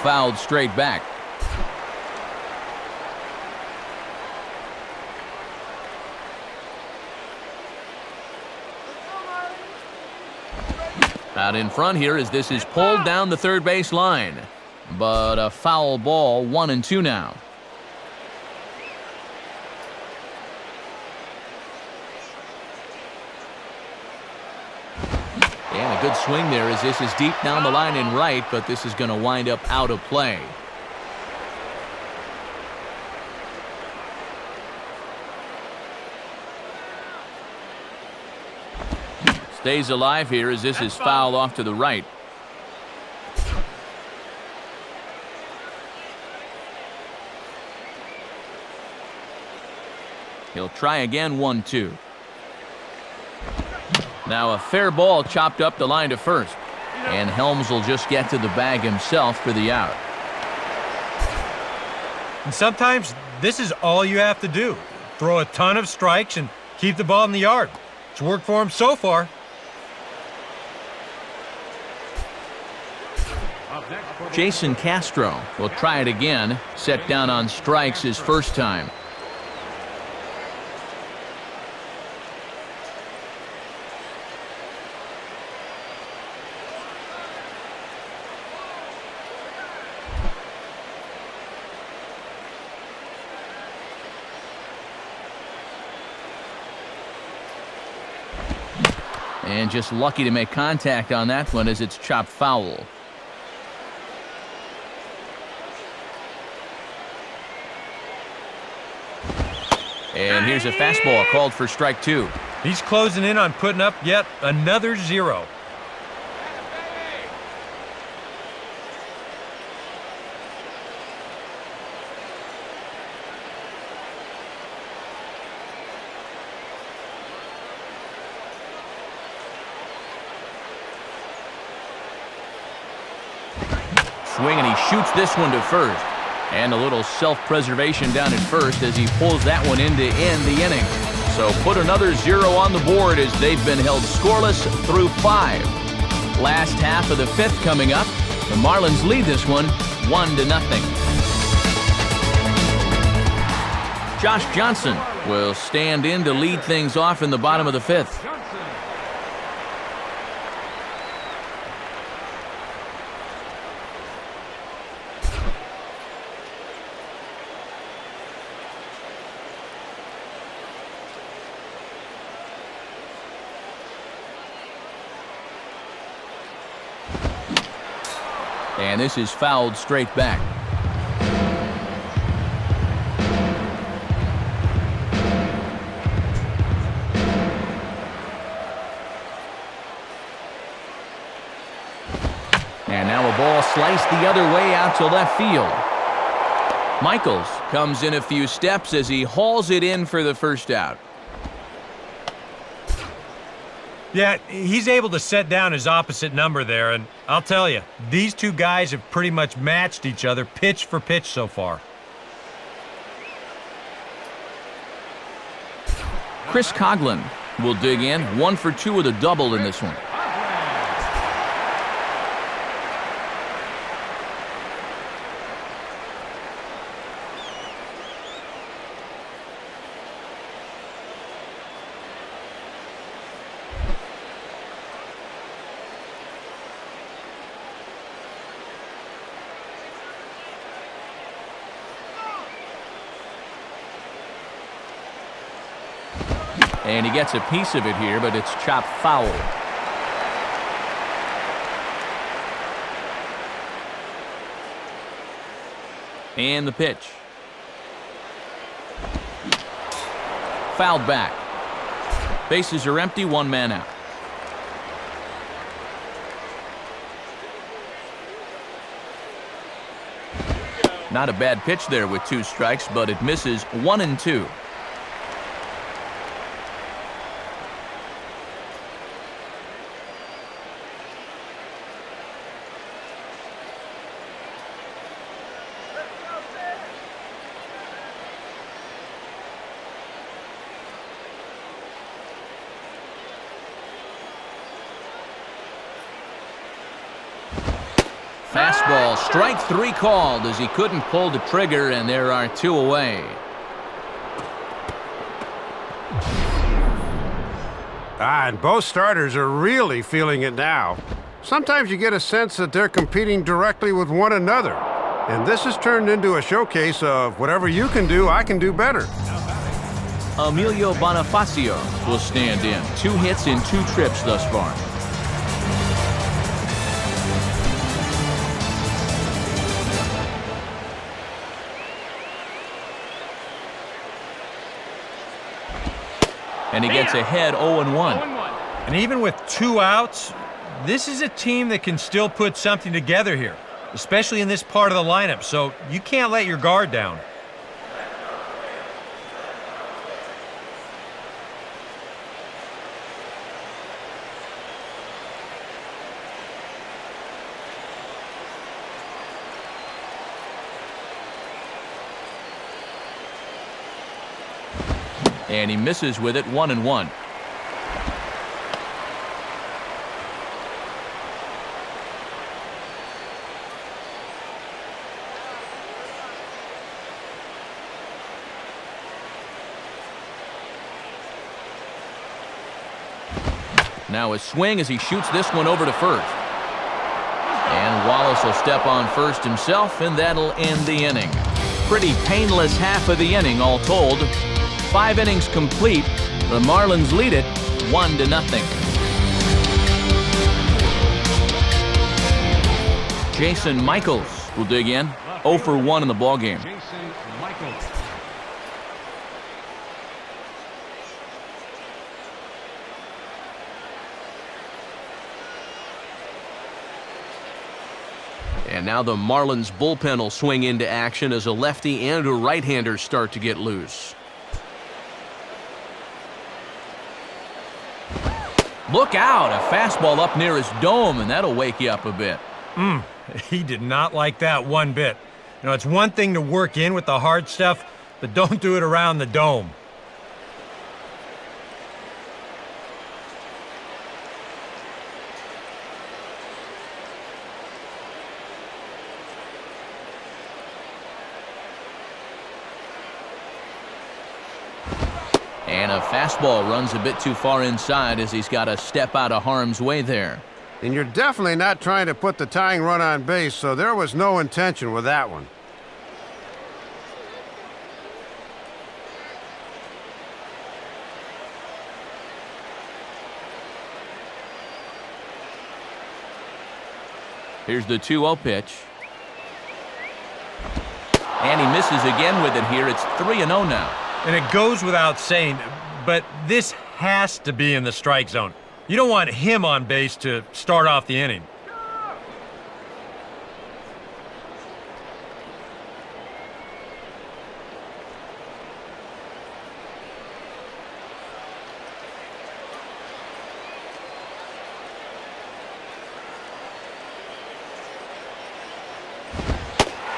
fouled straight back. Out in front here as this is pulled down the third base line. But a foul ball, 1-2 now. And a good swing there as this is deep down the line in right, but this is going to wind up out of play. Stays alive here as this is fouled off to the right. He'll try again, 1-2. Now a fair ball chopped up the line to first. And Helms will just get to the bag himself for the out. And sometimes this is all you have to do. Throw a ton of strikes and keep the ball in the yard. It's worked for him so far. Jason Castro will try it again. Set down on strikes his first time. And just lucky to make contact on that one as it's chopped foul. And here's a fastball called for strike 2. He's closing in on putting up yet another 0. Swing, and he shoots this one to first. And a little self-preservation down at first as he pulls that one in to end the inning. So put another 0 on the board as they've been held scoreless through 5. Last half of the 5th coming up. The Marlins lead this one 1-0. Josh Johnson will stand in to lead things off in the bottom of the 5th. And this is fouled straight back. And now a ball sliced the other way out to left field. Michaels comes in a few steps as he hauls it in for the first out. Yeah, he's able to set down his opposite number there, and I'll tell you, these two guys have pretty much matched each other pitch for pitch so far. Chris Coughlin will dig in, 1 for 2 with a double in this one. And he gets a piece of it here, but it's chopped foul. And the pitch. Fouled back. Bases are empty, 1 man out. Not a bad pitch there with 2 strikes, but it misses 1-2. Fastball, strike 3 called as he couldn't pull the trigger, and there are 2 away. And both starters are really feeling it now. Sometimes you get a sense that they're competing directly with one another. And this has turned into a showcase of whatever you can do, I can do better. Emilio Bonifacio will stand in. 2 hits in 2 trips thus far. And he gets ahead 0-1. And even with 2 outs, this is a team that can still put something together here, especially in this part of the lineup, so you can't let your guard down. And he misses with it, 1-1. Now a swing as he shoots this one over to first. And Wallace will step on first himself, and that'll end the inning. Pretty painless half of the inning all told. 5 innings complete. The Marlins lead it 1-0. Jason Michaels will dig in. 0 for 1 in the ballgame. And now the Marlins bullpen will swing into action as a lefty and a right-hander start to get loose. Look out, a fastball up near his dome, and that'll wake you up a bit. He did not like that one bit. You know, it's one thing to work in with the hard stuff, but don't do it around the dome. And a fastball runs a bit too far inside as he's got to step out of harm's way there. And you're definitely not trying to put the tying run on base, so there was no intention with that one. Here's the 2-0 pitch. And he misses again with it here. It's 3-0 now. And it goes without saying, but this has to be in the strike zone. You don't want him on base to start off the inning.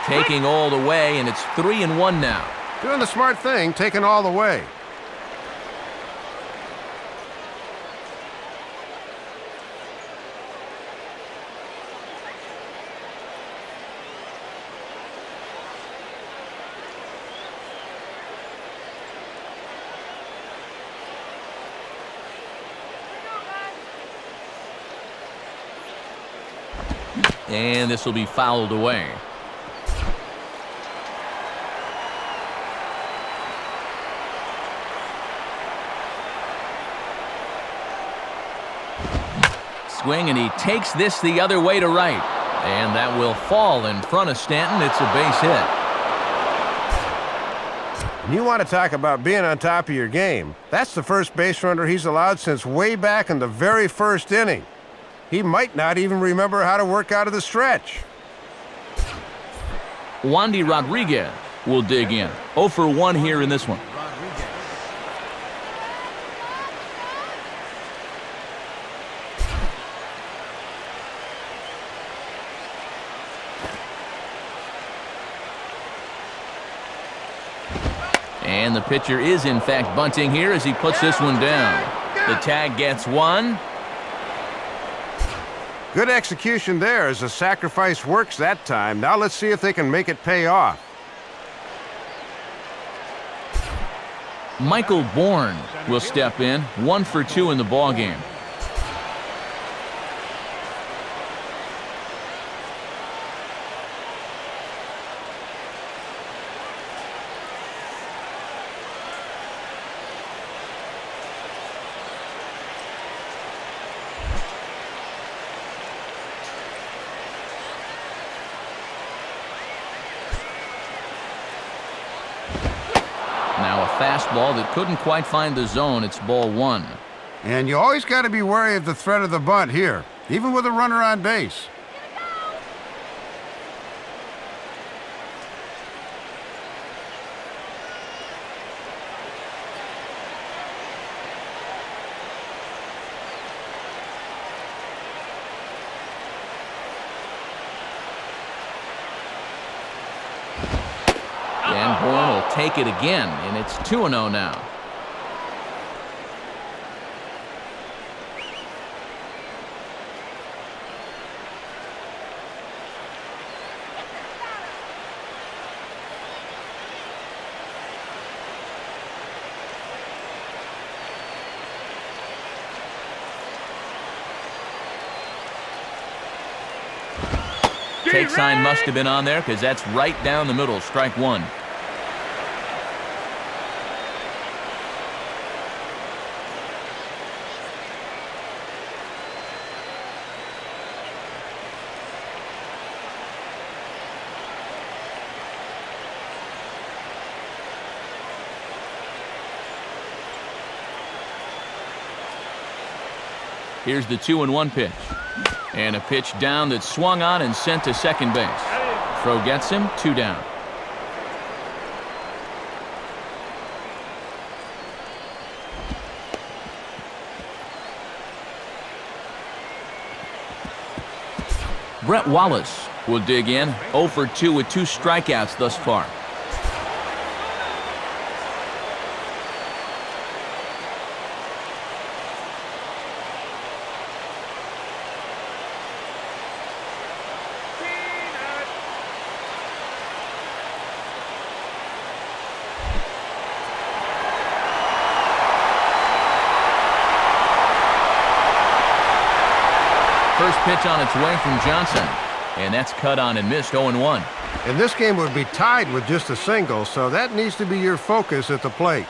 Taking all the way, and it's 3-1 now. Doing the smart thing, taking all the way. And this will be fouled away. Swing, and he takes this the other way to right. And that will fall in front of Stanton. It's a base hit. And you want to talk about being on top of your game. That's the first base runner he's allowed since way back in the very first inning. He might not even remember how to work out of the stretch. Wandy Rodriguez will dig in. 0 for 1 here in this one. And the pitcher is, in fact, bunting here as he puts this one down. The tag gets 1. Good execution there as the sacrifice works that time. Now let's see if they can make it pay off. Michael Bourne will step in, 1 for 2 in the ballgame. Now a fastball that couldn't quite find the zone. It's ball 1. And you always got to be wary of the threat of the bunt here, even with a runner on base. And Bourne will take it again, and it's 2-0 now. Take sign must have been on there because that's right down the middle, strike 1. Here's the 2-1 pitch. And a pitch down that swung on and sent to second base. Throw gets him, 2 down. Brett Wallace will dig in, 0 for 2 with 2 strikeouts thus far. First pitch on its way from Johnson, and that's cut on and missed, 0-1. And this game would be tied with just a single, so that needs to be your focus at the plate.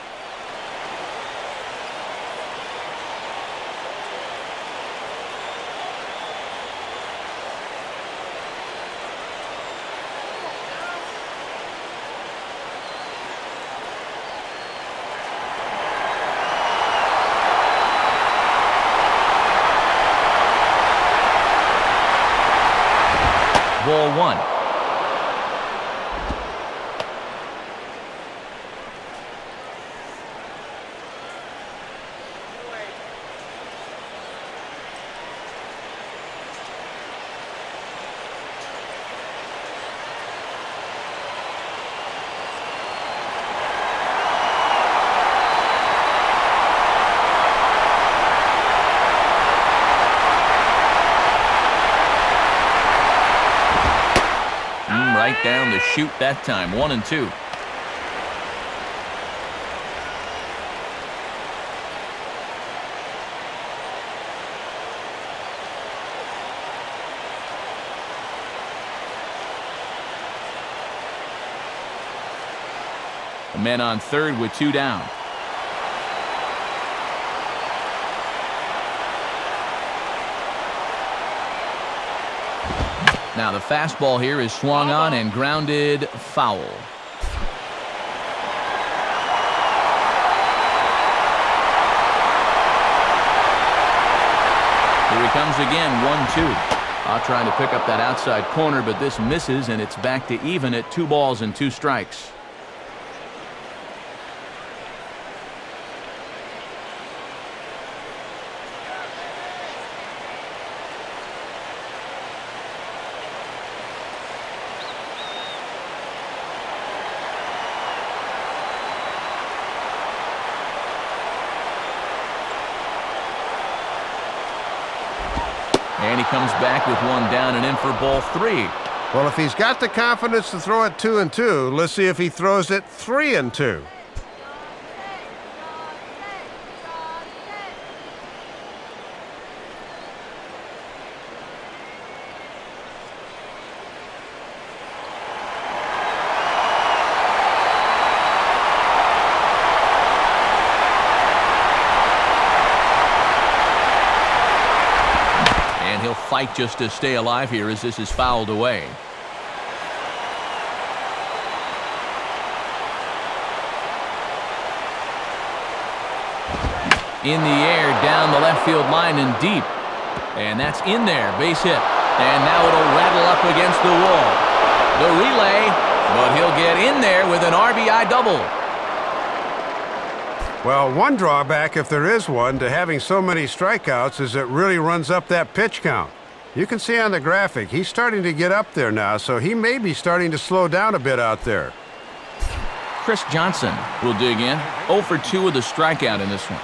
Ball 1. Right down the chute that time, 1-2. A man on third with 2 down. Now the fastball here is swung on and grounded foul. Here he comes again, 1-2. Trying to pick up that outside corner, but this misses, and it's back to even at 2 balls and 2 strikes. And he he comes back with one down and in for ball 3. Well, if he's got the confidence to throw it 2-2, let's see if he throws it 3-2. Fight just to stay alive here as this is fouled away. In the air, down the left field line and deep. And that's in there, base hit. And now it'll rattle up against the wall. The relay, but he'll get in there with an RBI double. Well, one drawback, if there is one, to having so many strikeouts is it really runs up that pitch count. You can see on the graphic, he's starting to get up there now, so he may be starting to slow down a bit out there. Chris Johnson will dig in. 0 for 2 with a strikeout in this one.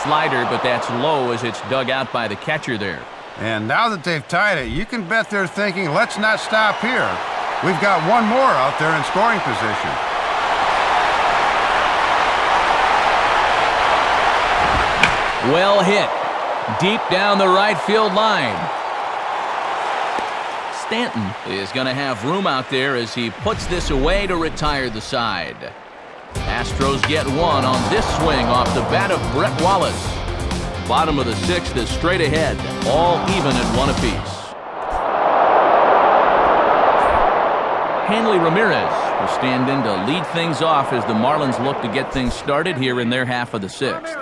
Slider, but that's low as it's dug out by the catcher there. And now that they've tied it, you can bet they're thinking, let's not stop here. We've got one more out there in scoring position. Well hit. Deep down the right field line. Stanton is going to have room out there as he puts this away to retire the side. Astros get one on this swing off the bat of Brett Wallace. Bottom of the 6th is straight ahead, all even at 1 apiece. Hanley Ramirez will stand in to lead things off as the Marlins look to get things started here in their half of the 6th.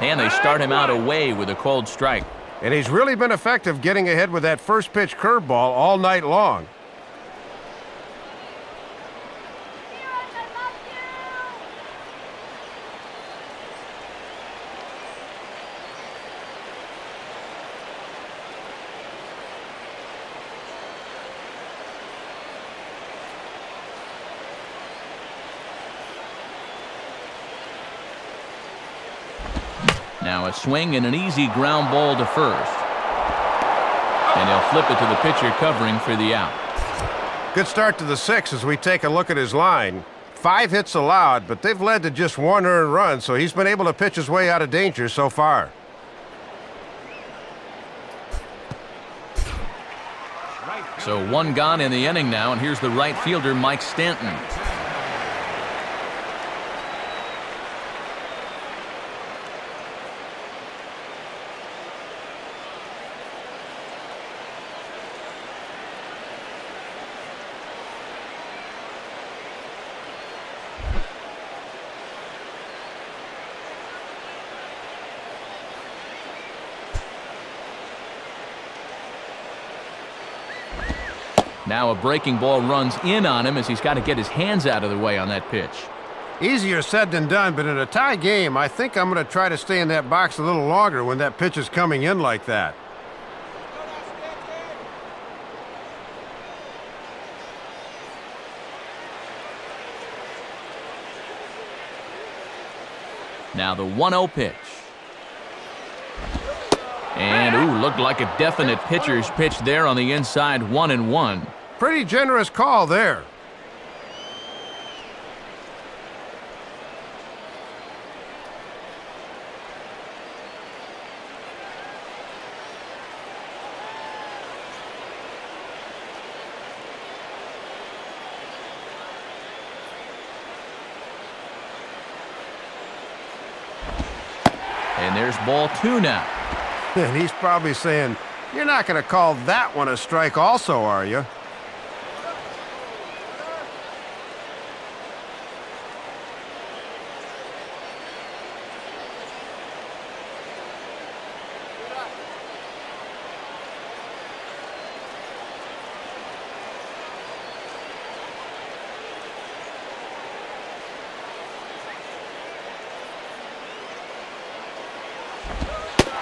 And they start him out away with a cold strike. And he's really been effective getting ahead with that first pitch curveball all night long. Now a swing and an easy ground ball to first. And he'll flip it to the pitcher covering for the out. Good start to the 6th as we take a look at his line. 5 hits allowed, but they've led to just 1 earned run, so he's been able to pitch his way out of danger so far. So 1 gone in the inning now, and here's the right fielder, Mike Stanton. Now a breaking ball runs in on him as he's got to get his hands out of the way on that pitch. Easier said than done, but in a tie game, I think I'm going to try to stay in that box a little longer when that pitch is coming in like that. Now the 1-0 pitch. And, ooh, looked like a definite pitcher's pitch there on the inside, 1-1. Pretty generous call there. And there's ball 2 now. And he's probably saying, "You're not going to call that one a strike also, are you?"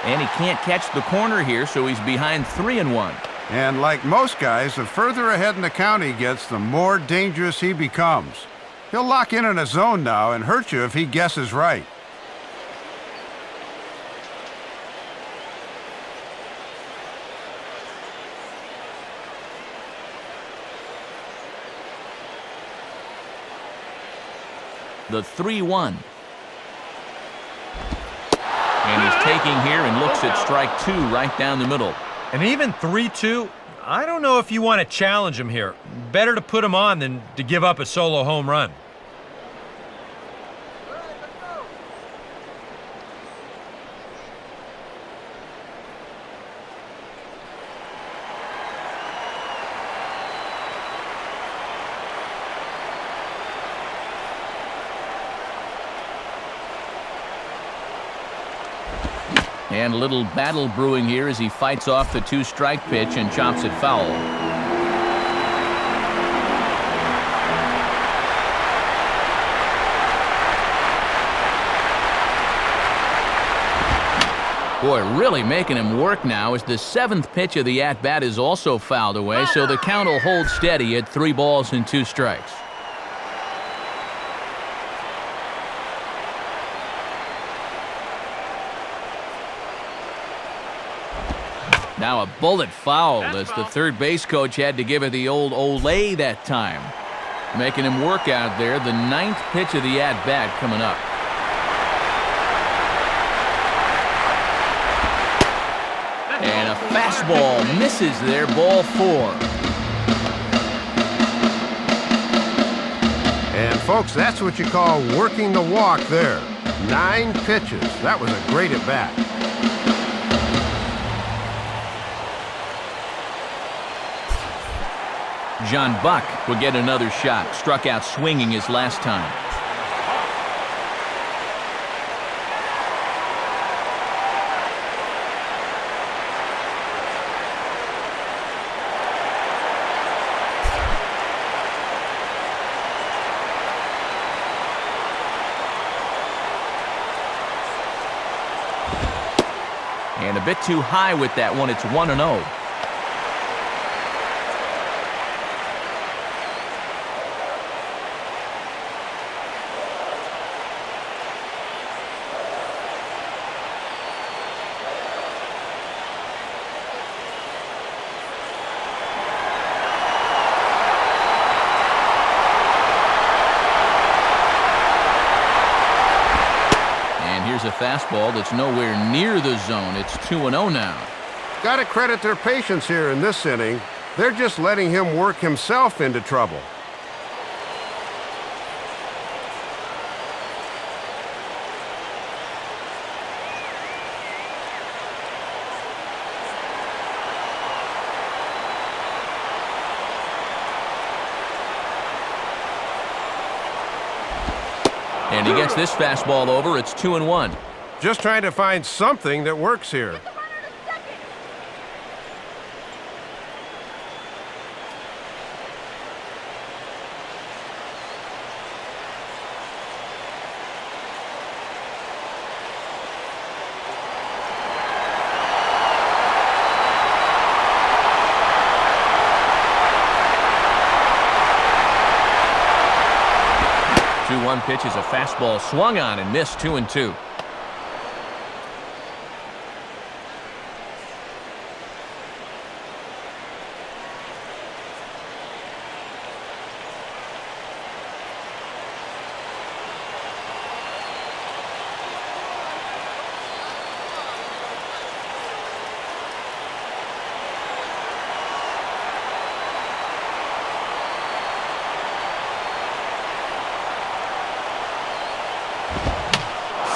And he can't catch the corner here, so he's behind 3-1. And like most guys, the further ahead in the count he gets, the more dangerous he becomes. He'll lock in a zone now and hurt you if he guesses right. The 3-1. And he's taking here and looks at strike 2 right down the middle. And even 3-2, I don't know if you want to challenge him here. Better to put him on than to give up a solo home run. And a little battle brewing here as he fights off the 2-strike pitch and chops it foul. Boy, really making him work now as the 7th pitch of the at-bat is also fouled away, so the count will hold steady at 3 balls and 2 strikes. Now a bullet foul as the third base coach had to give it the old Olay that time. Making him work out there, the 9th pitch of the at-bat coming up. And a fastball misses there, ball 4. And folks, that's what you call working the walk there. 9 pitches. That was a great at-bat. John Buck will get another shot. Struck out swinging his last time. And a bit too high with that one. It's 1-0. A fastball that's nowhere near the zone. It's 2-0 now. Got to credit their patience here in this inning. They're just letting him work himself into trouble. And he gets this fastball over. It's 2-1. Just trying to find something that works here. One pitch is a fastball swung on and missed. 2-2.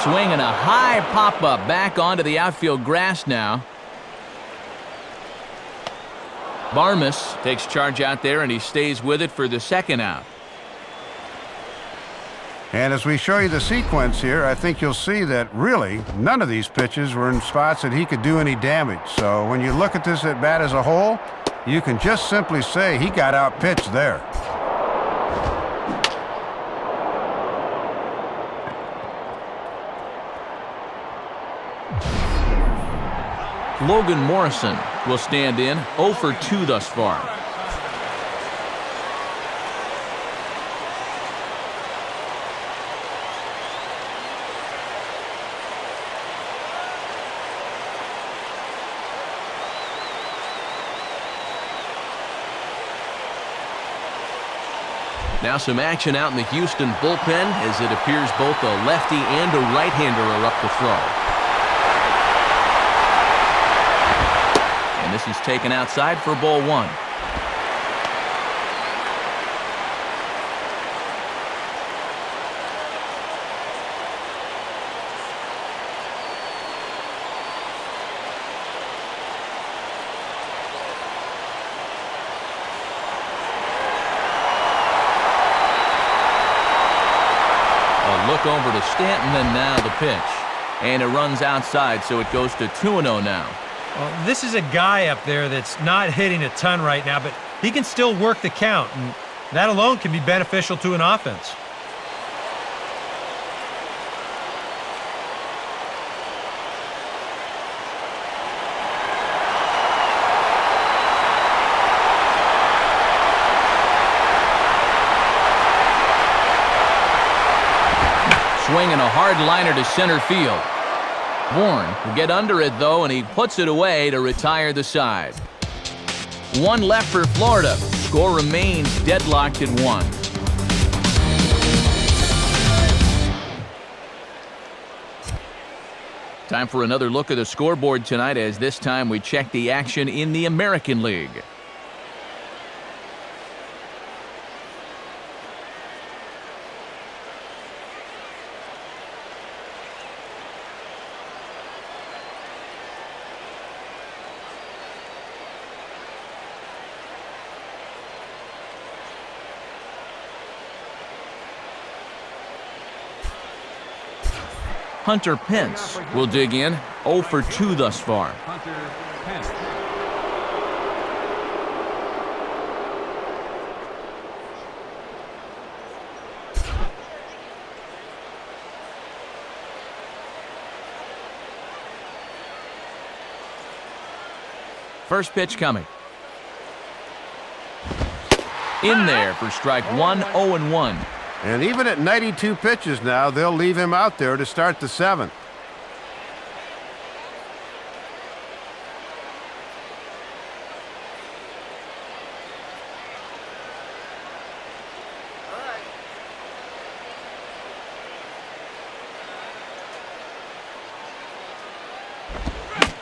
swing and a high pop-up back onto the outfield grass now. Barmes takes charge out there, and he stays with it for the second out. And as we show you the sequence here, I think you'll see that really none of these pitches were in spots that he could do any damage. So when you look at this at bat as a whole, you can just simply say he got out-pitched there. Logan Morrison will stand in, 0 for 2 thus far. Now some action out in the Houston bullpen as it appears both a lefty and a right-hander are up to throw. And this is taken outside for ball 1. Look over to Stanton, and now the pitch. And it runs outside, so it goes to 2-0 now. Well, this is a guy up there that's not hitting a ton right now, but he can still work the count, and that alone can be beneficial to an offense. Swinging a hard liner to center field. Bourne will get under it, though, and he puts it away to retire the side. 1 left for Florida. Score remains deadlocked at 1. Time for another look at the scoreboard tonight, as this time we check the action in the American League. Hunter Pence will dig in, 0 for 2 thus far. Hunter Pence. First pitch coming. In there for strike 1, 0-1. And even at 92 pitches now, they'll leave him out there to start the 7th.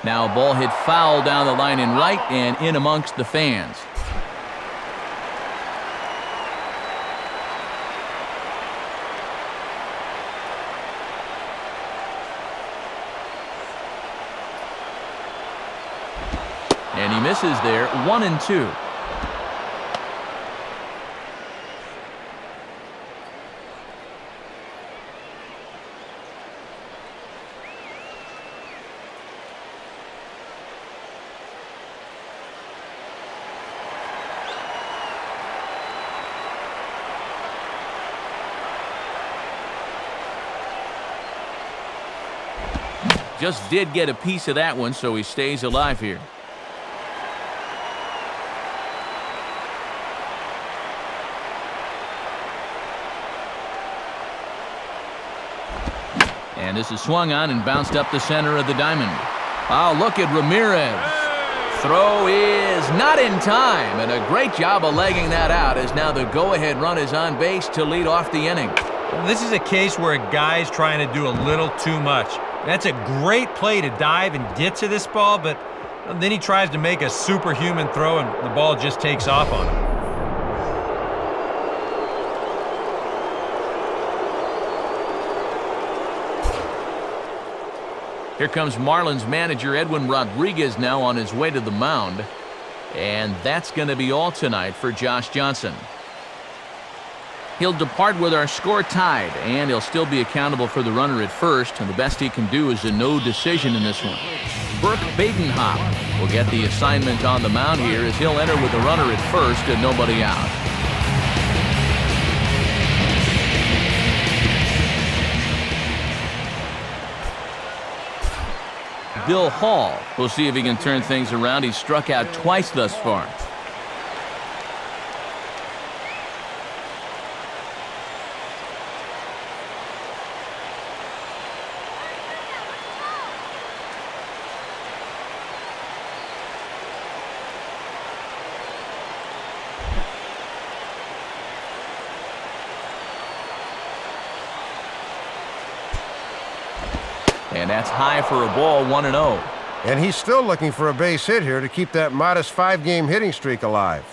Now a ball hit foul down the line in right and in amongst the fans. And he misses there, 1-2. Just did get a piece of that one, so he stays alive here. And this is swung on and bounced up the center of the diamond. Oh, look at Ramirez. Throw is not in time, and a great job of legging that out, as now the go-ahead run is on base to lead off the inning. This is a case where a guy's trying to do a little too much. That's a great play to dive and get to this ball, but then he tries to make a superhuman throw, and the ball just takes off on him. Here comes Marlins manager Edwin Rodriguez now on his way to the mound. And that's going to be all tonight for Josh Johnson. He'll depart with our score tied, and he'll still be accountable for the runner at first, and the best he can do is a no decision in this one. Burke Badenhop will get the assignment on the mound here as he'll enter with the runner at first and nobody out. Bill Hall will see if he can turn things around. He's struck out twice thus far. And that's high for a ball, 1-0. And he's still looking for a base hit here to keep that modest 5-game hitting streak alive.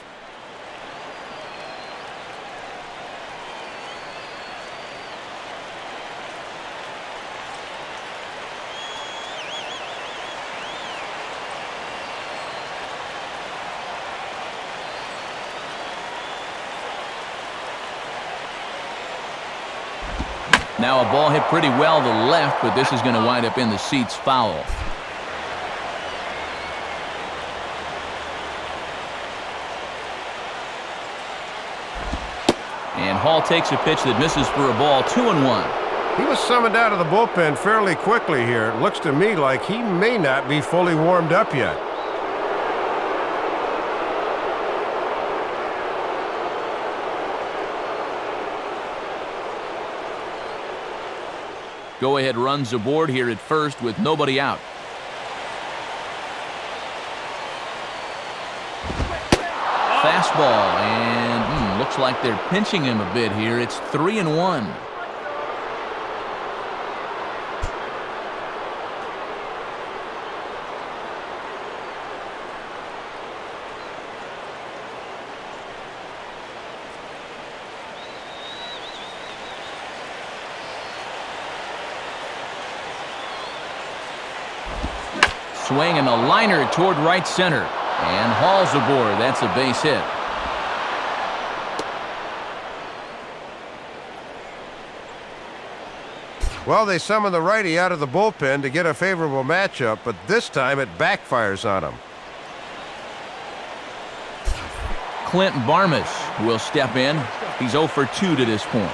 Now a ball hit pretty well to left, but this is going to wind up in the seats foul. And Hall takes a pitch that misses for a ball, 2-1. He was summoned out of the bullpen fairly quickly here. It looks to me like he may not be fully warmed up yet. Go-ahead runs aboard here at first with nobody out. Fastball, and looks like they're pinching him a bit here. It's 3-1. Swing and a liner toward right center. And Hall's aboard. That's a base hit. Well, they summoned the righty out of the bullpen to get a favorable matchup, but this time it backfires on him. Clint Barmas will step in. He's 0 for 2 to this point.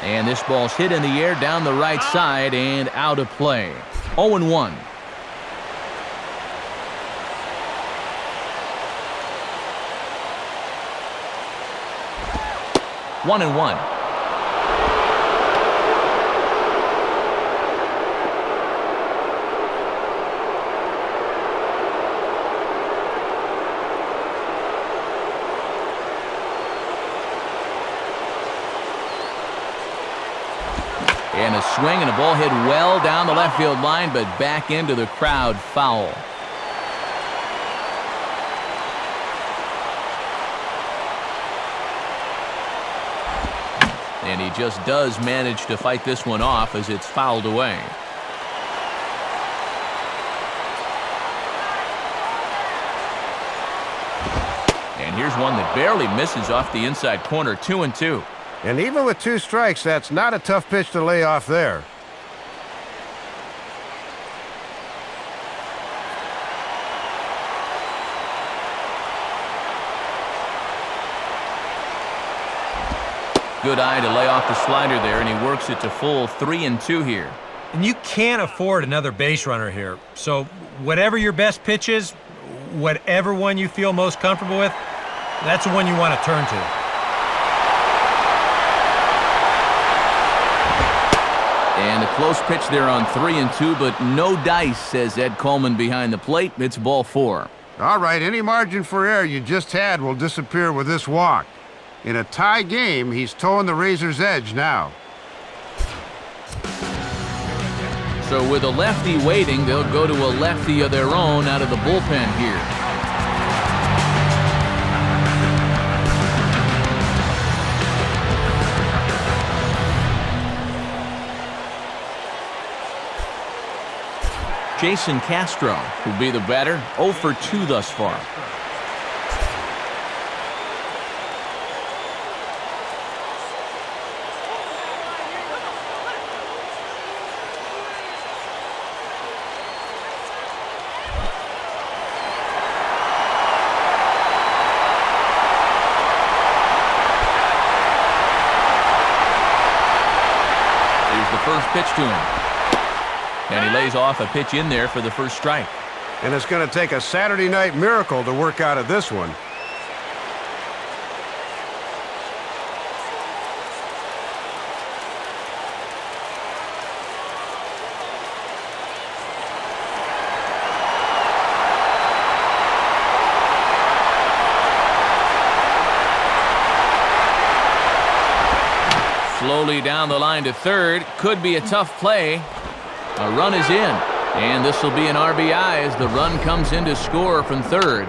And this ball's hit in the air down the right side and out of play. 0-1. One and one. And a swing and a ball hit well down the left field line, but back into the crowd, foul. And he just does manage to fight this one off as it's fouled away. And here's one that barely misses off the inside corner, 2-2. And even with 2 strikes, that's not a tough pitch to lay off there. Good eye to lay off the slider there, and he works it to full 3-2 here. And you can't afford another base runner here. So whatever your best pitch is, whatever one you feel most comfortable with, that's the one you want to turn to. And a close pitch there on 3-2, but no dice, says Ed Coleman behind the plate. It's ball 4. All right, any margin for error you just had will disappear with this walk. In a tie game, he's towing the razor's edge now. So with a lefty waiting, they'll go to a lefty of their own out of the bullpen here. Jason Castro will be the batter, 0 for 2 thus far. First pitch to him. And he lays off a pitch in there for the first strike. And it's going to take a Saturday night miracle to work out of this one. Slowly down the line to third. Could be a tough play. A run is in. And this will be an RBI as the run comes in to score from third.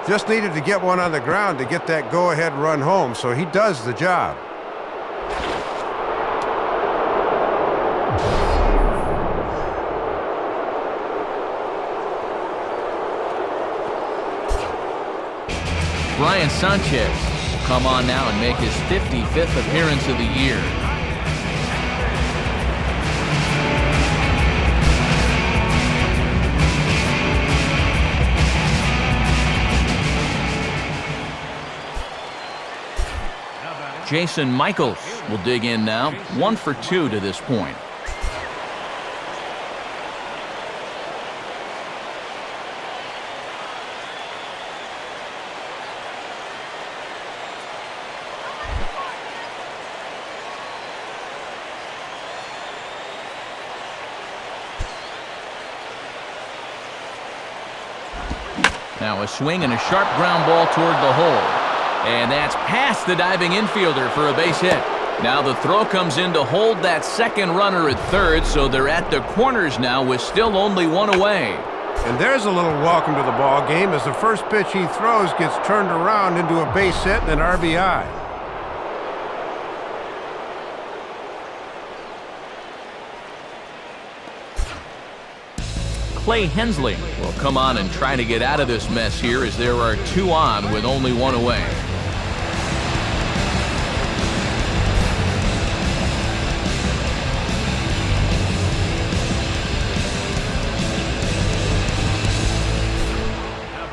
Just needed to get one on the ground to get that go-ahead run home, so he does the job. Brian Sanchez will come on now and make his 55th appearance of the year. Jason Michaels will dig in now, 1 for 2 to this point. Now a swing and a sharp ground ball toward the hole. And that's past the diving infielder for a base hit. Now the throw comes in to hold that second runner at third, so they're at the corners now with still only one away. And there's a little welcome to the ball game as the first pitch he throws gets turned around into a base hit and an RBI. Clay Hensley will come on and try to get out of this mess here as there are 2 on with only 1 away.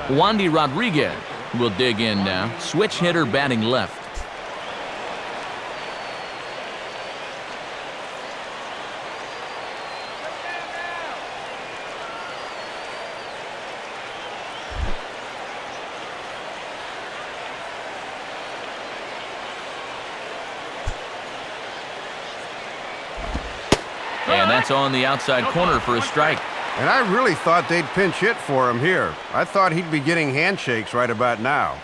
Wandy Rodriguez will dig in now. Switch hitter batting left. And that's on the outside corner for a strike. And I really thought they'd pinch hit for him here. I thought he'd be getting handshakes right about now.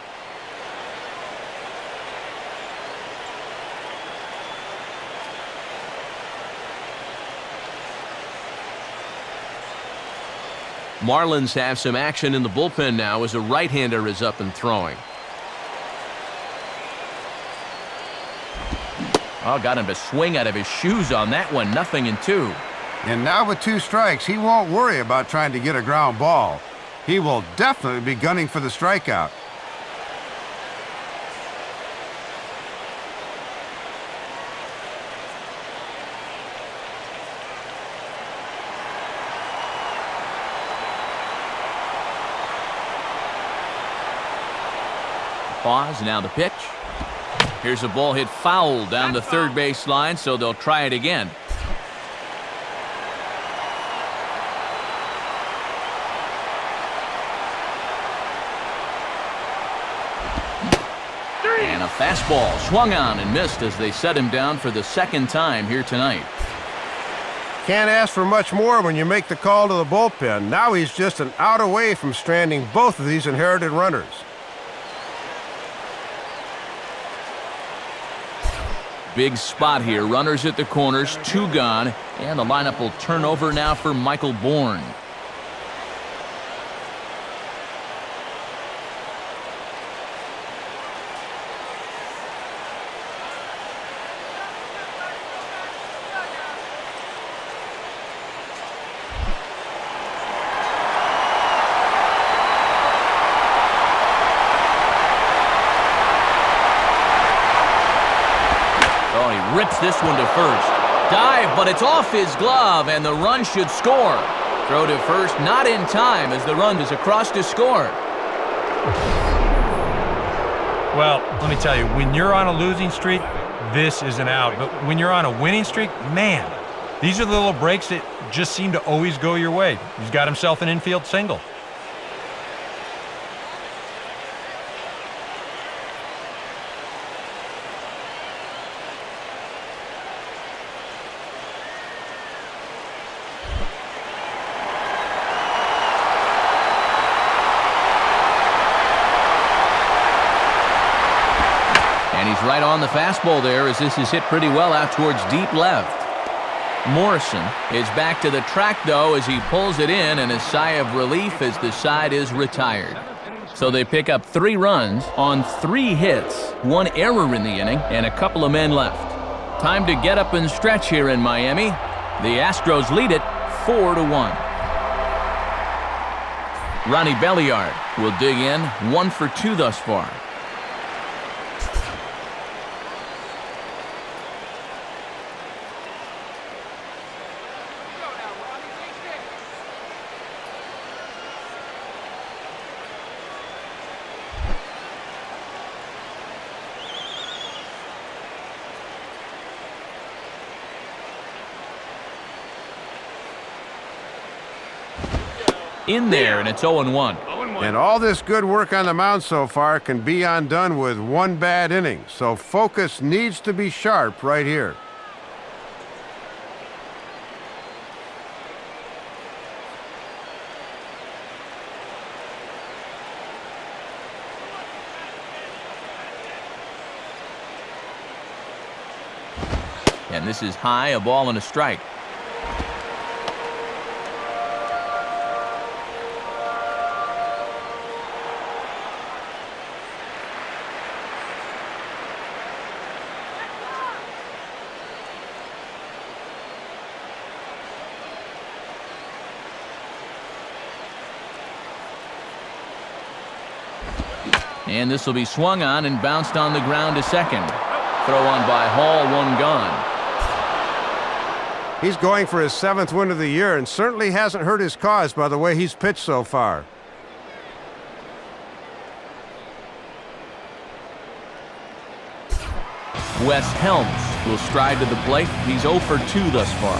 Marlins have some action in the bullpen now as a right-hander is up and throwing. Oh, got him to swing out of his shoes on that one. 0-2. And now with 2 strikes, he won't worry about trying to get a ground ball. He will definitely be gunning for the strikeout. Pause, now the pitch. Here's a ball hit foul down the third base line, so they'll try it again. And a fastball swung on and missed as they set him down for the second time here tonight. Can't ask for much more when you make the call to the bullpen. Now he's just an out away from stranding both of these inherited runners. big spot here. Runners at the corners, 2 gone, and the lineup will turn over now for Michael Bourne. Rips this one to first. Dive, but it's off his glove, and the run should score. Throw to first, not in time, as the run is across to score. Well, let me tell you, when you're on a losing streak, this is an out. But when you're on a winning streak, man, these are the little breaks that just seem to always go your way. He's got himself an infield single. Right on the fastball there, as this is hit pretty well out towards deep left. Morrison is back to the track, though, as he pulls it in, and a sigh of relief as the side is retired. So they pick up 3 runs on 3 hits, 1 error in the inning, and a couple of men left. Time to get up and stretch here in Miami. The Astros lead it 4-1. Ronnie Belliard will dig in, 1 for 2 thus far. In there, and it's 0-1. And all this good work on the mound so far can be undone with 1 bad inning. So focus needs to be sharp right here. And this is high, a ball and a strike. And this will be swung on and bounced on the ground to second. Throw on by Hall, 1 gone. He's going for his 7th win of the year and certainly hasn't hurt his cause by the way he's pitched so far. Wes Helms will stride to the plate. He's 0 for 2 thus far.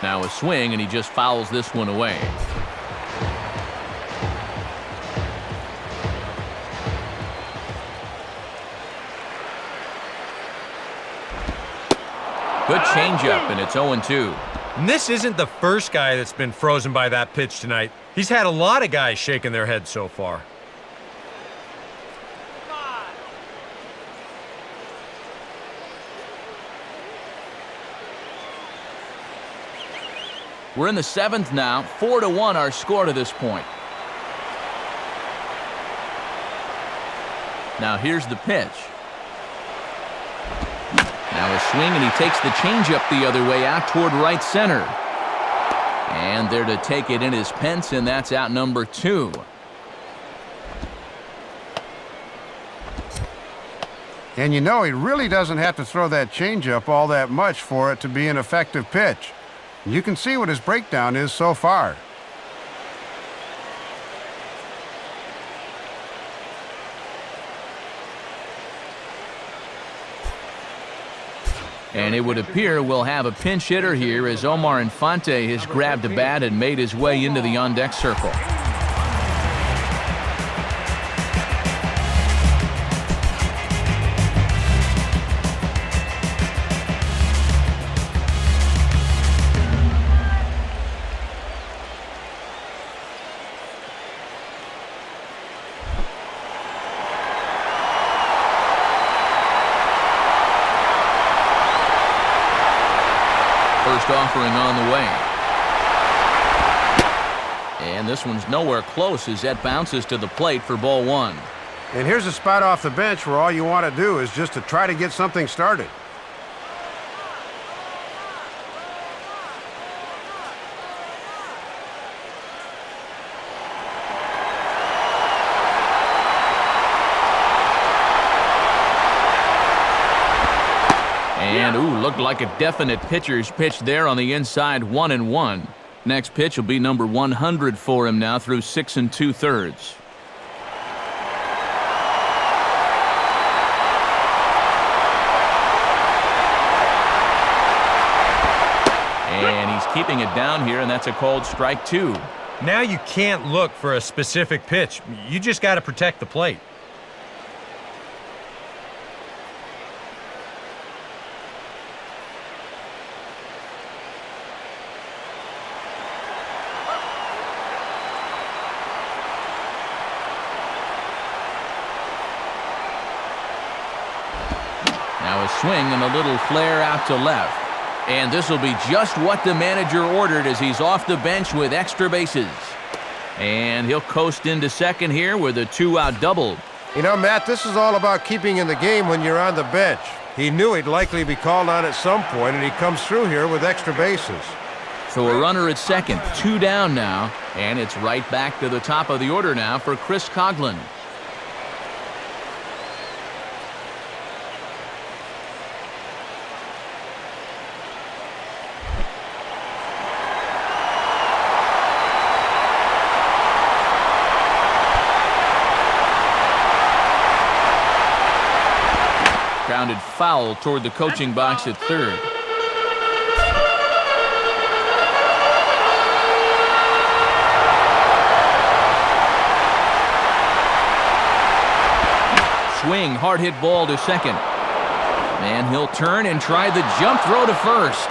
Now a swing, and he just fouls this one away. Good changeup, and it's 0-2. And this isn't the first guy that's been frozen by that pitch tonight. He's had a lot of guys shaking their heads so far. We're in the 7th now. 4-1 our score to this point. Now here's the pitch. Now a swing, and he takes the changeup the other way out toward right center. And there to take it in is Pence, and that's out number 2. And you know he really doesn't have to throw that changeup all that much for it to be an effective pitch. You can see what his breakdown is so far. And it would appear we'll have a pinch hitter here as Omar Infante has grabbed the bat and made his way into the on-deck circle. First offering on the way. And this one's nowhere close as that bounces to the plate for ball one. And here's a spot off the bench where all you want to do is just to try to get something started. And, ooh, looked like a definite pitcher's pitch there on the inside, 1-1. Next pitch will be number 100 for him now through 6 2/3. And he's keeping it down here, and that's a called strike two. Now you can't look for a specific pitch. You just got to protect the plate. Now a swing and a little flare out to left. And this will be just what the manager ordered as he's off the bench with extra bases. And he'll coast into second here with a 2-out double. You know, Matt, this is all about keeping in the game when you're on the bench. He knew he'd likely be called on at some point, and he comes through here with extra bases. So a runner at second, 2 down now, and it's right back to the top of the order now for Chris Coughlin. Grounded foul toward the coaching box at third. Swing, hard hit ball to second. And he'll turn and try the jump throw to first.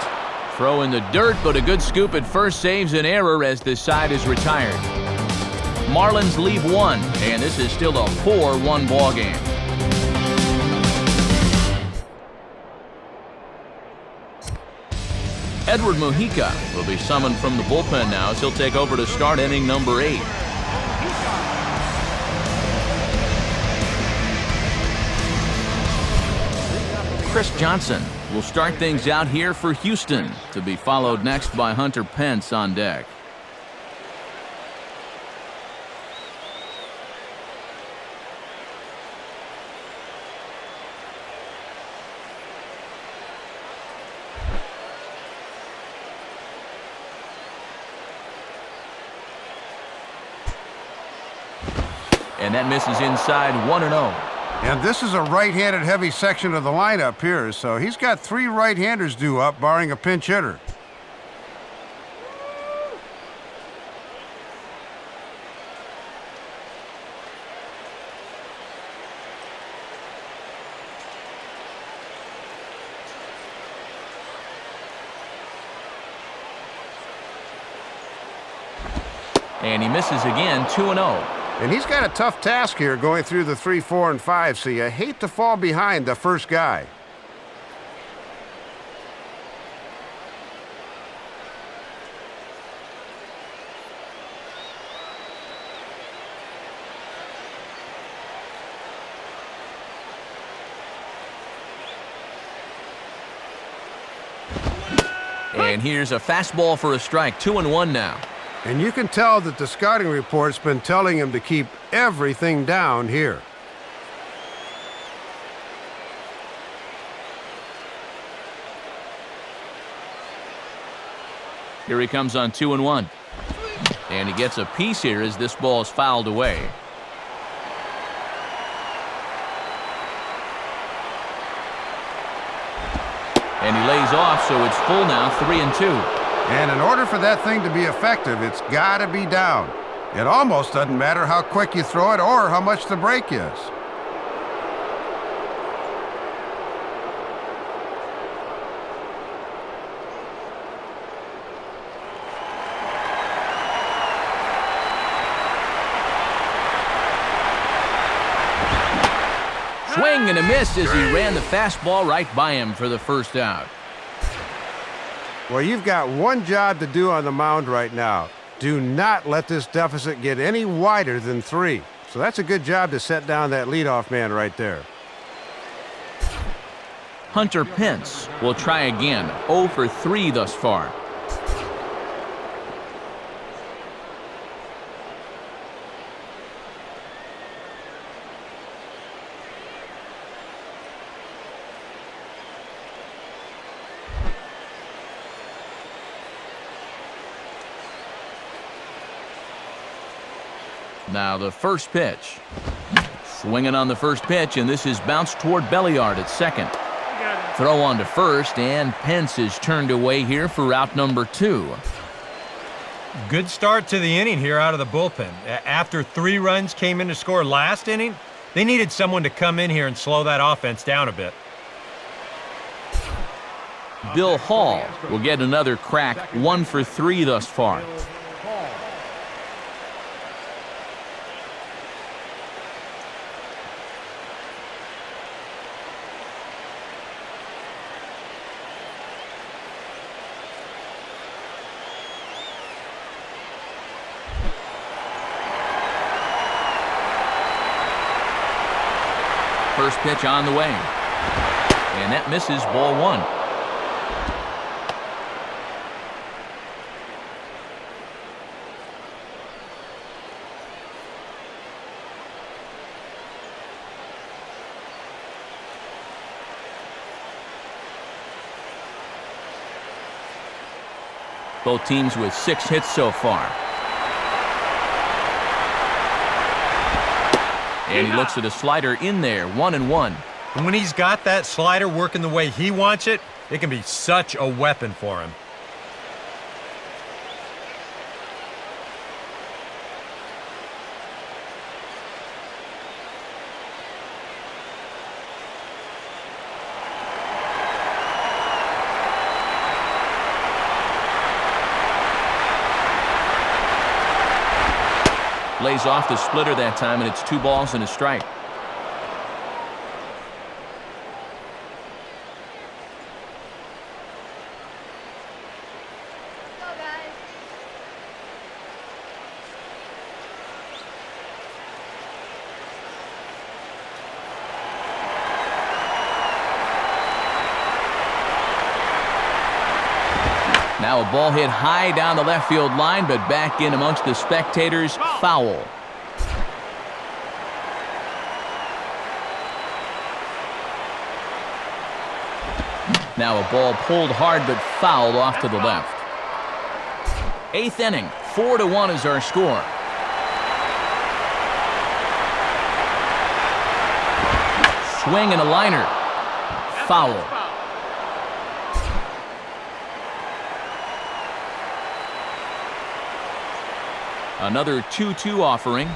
Throw in the dirt, but a good scoop at first saves an error as this side is retired. Marlins lead 1, and this is still a 4-1 ball game. Edward Mujica will be summoned from the bullpen now as he'll take over to start inning number 8. Chris Johnson will start things out here for Houston, to be followed next by Hunter Pence on deck. And that misses inside, 1-0. And this is a right-handed heavy section of the lineup here, so he's got 3 right-handers due up, barring a pinch hitter. And he misses again, 2-0. And he's got a tough task here going through the 3, 4, and 5, so you hate to fall behind the first guy. And here's a fastball for a strike, 2-1 now. And you can tell that the scouting report's been telling him to keep everything down here. Here he comes on 2-1. And he gets a piece here as this ball is fouled away. And he lays off, so it's full now, 3-2. And in order for that thing to be effective, it's got to be down. It almost doesn't matter how quick you throw it or how much the break is. Swing and a miss as he ran the fastball right by him for the first out. Well, you've got one job to do on the mound right now. Do not let this deficit get any wider than 3. So that's a good job to set down that leadoff man right there. Hunter Pence will try again, 0 for 3 thus far. Now the first pitch. Swinging on the first pitch, and this is bounced toward Belliard at second. Throw on to first, and Pence is turned away here for out number 2. Good start to the inning here out of the bullpen. After 3 runs came in to score last inning, they needed someone to come in here and slow that offense down a bit. Bill Hall will get another crack, 1 for 3 thus far. First pitch on the way. And that misses, ball 1. Both teams with 6 hits so far. And he looks at a slider in there, 1-1. And when he's got that slider working the way he wants it, it can be such a weapon for him. Lays off the splitter that time, and it's 2 balls and a strike. Go, guys. Now a ball hit high down the left field line, but back in amongst the spectators, foul. Now a ball pulled hard but fouled off to the left. 8th inning, 4-1 is our score. Swing and a liner. Foul. Another 2-2 offering.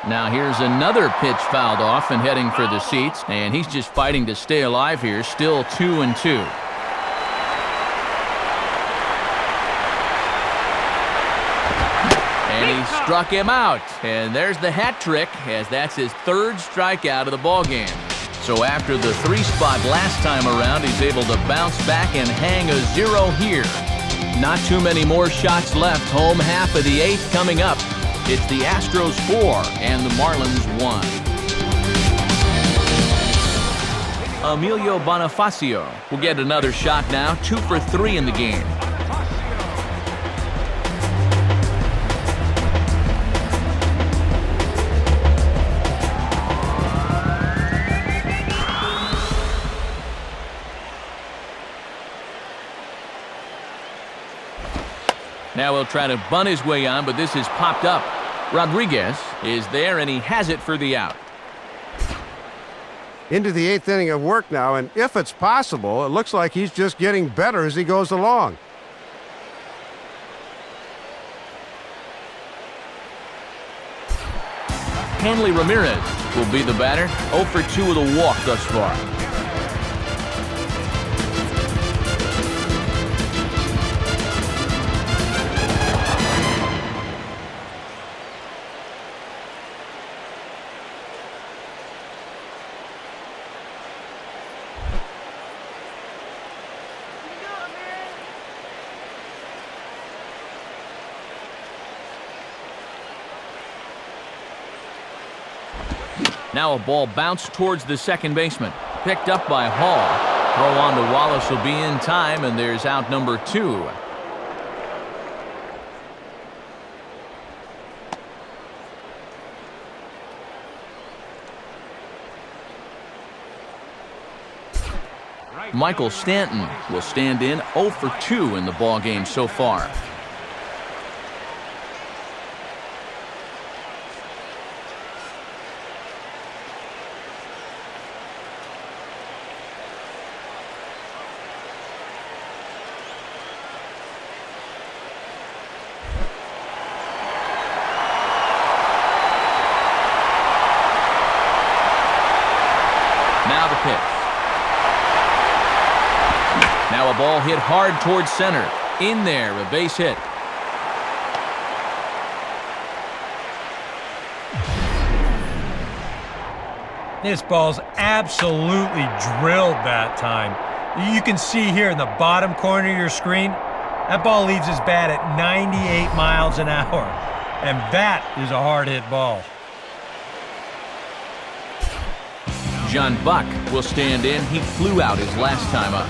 Now here's another pitch fouled off and heading for the seats, and he's just fighting to stay alive here, still 2-2. And he struck him out, and there's the hat trick, as that's his 3rd strikeout of the ballgame. So after the 3 spot last time around, he's able to bounce back and hang a 0 here. Not too many more shots left. Home half of the 8th coming up. It's the Astros 4 and the Marlins 1. Emilio Bonifacio will get another shot now, 2 for 3 in the game. Now he'll try to bunt his way on, but this is popped up. Rodriguez is there, and he has it for the out. Into the 8th inning of work now, and if it's possible, it looks like he's just getting better as he goes along. Hanley Ramirez will be the batter. 0 for 2 with a walk thus far. Now a ball bounced towards the second baseman. Picked up by Hall. Throw on to Wallace will be in time, and there's out number 2. Michael Stanton will stand in. 0 for 2 in the ballgame so far. Now the pitch. Now a ball hit hard towards center. In there, a base hit. This ball's absolutely drilled that time. You can see here in the bottom corner of your screen, that ball leaves his bat at 98 miles an hour. And that is a hard hit ball. John Buck will stand in. He flew out his last time up.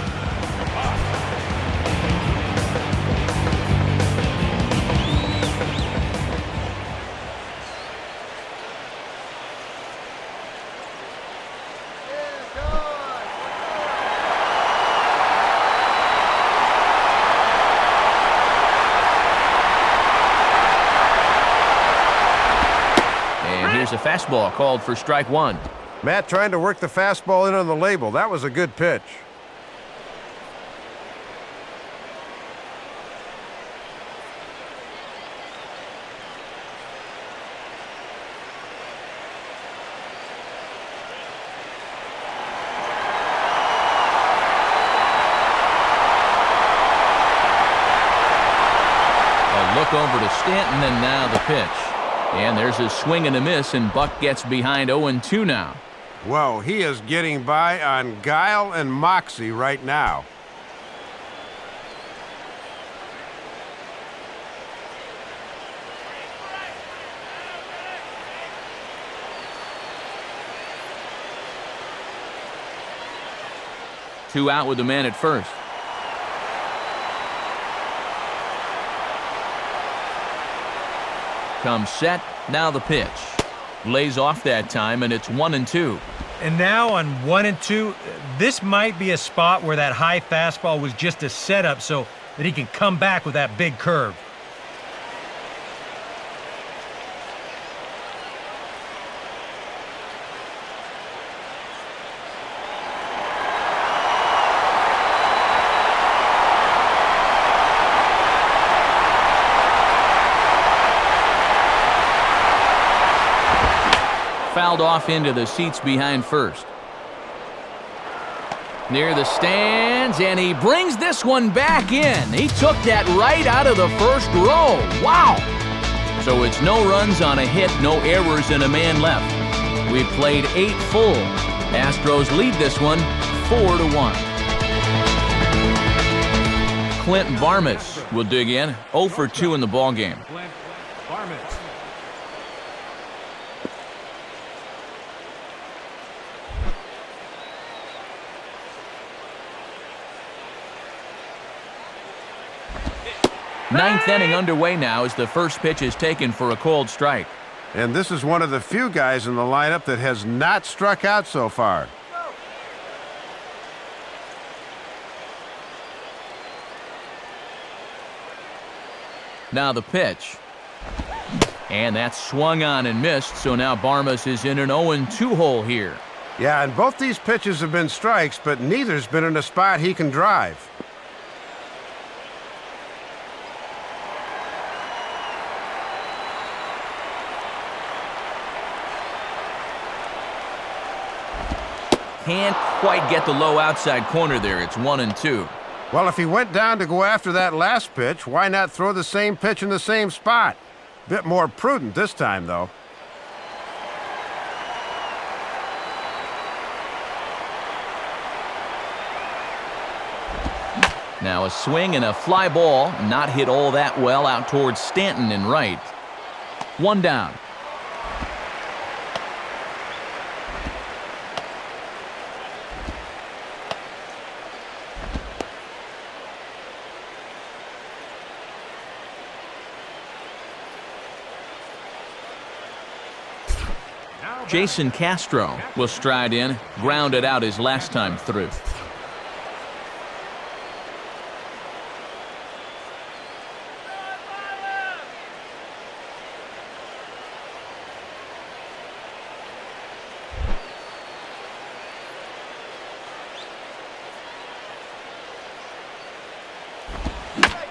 And here's a fastball called for strike 1. Matt trying to work the fastball in on the label. That was a good pitch. A look over to Stanton, and now the pitch. And there's a swing and a miss, and Buck gets behind 0-2 now. Whoa, he is getting by on guile and moxie right now. Two out with the man at first. Comes set, now the pitch. Lays off that time, and it's 1-2. And now on 1-2, this might be a spot where that high fastball was just a setup so that he can come back with that big curve. Fouled off into the seats behind first. Near the stands, and he brings this one back in. He took that right out of the first row. Wow! So it's no runs on a hit, no errors, and a man left. We've played 8 full. Astros lead this one 4-1. Clint Barmes will dig in. 0 for 2 in the ballgame. Ninth inning underway now as the first pitch is taken for a called strike. And this is one of the few guys in the lineup that has not struck out so far. Now the pitch. And that's swung on and missed, so now Barmes is in an 0-2 hole here. Yeah, and both these pitches have been strikes, but neither's been in a spot he can drive. Can't quite get the low outside corner there. It's 1-2. Well, if he went down to go after that last pitch, why not throw the same pitch in the same spot? Bit more prudent this time, though. Now a swing and a fly ball, not hit all that well out towards Stanton in right. 1 down. Jason Castro will stride in, grounded out his last time through.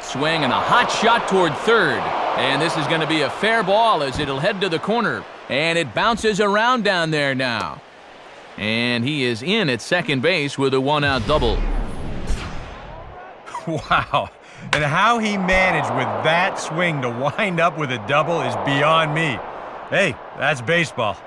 Swing and a hot shot toward third. And this is going to be a fair ball as it'll head to the corner. And it bounces around down there now. And he is in at second base with a 1-out double. Wow. And how he managed with that swing to wind up with a double is beyond me. Hey, that's baseball.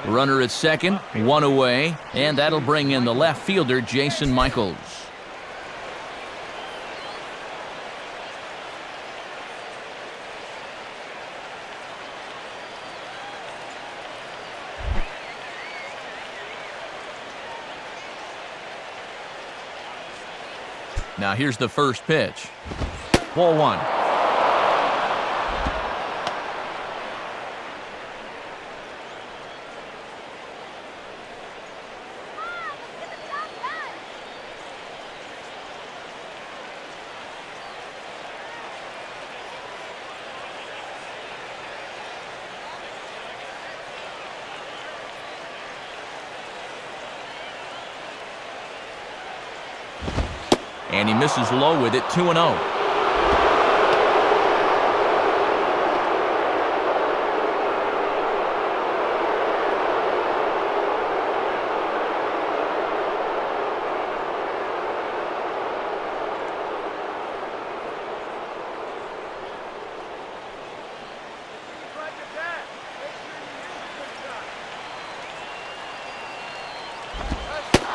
Runner at second, 1 away, and that'll bring in the left fielder, Jason Michaels. Now here's the first pitch. Ball 1. And he misses low with it, 2-0.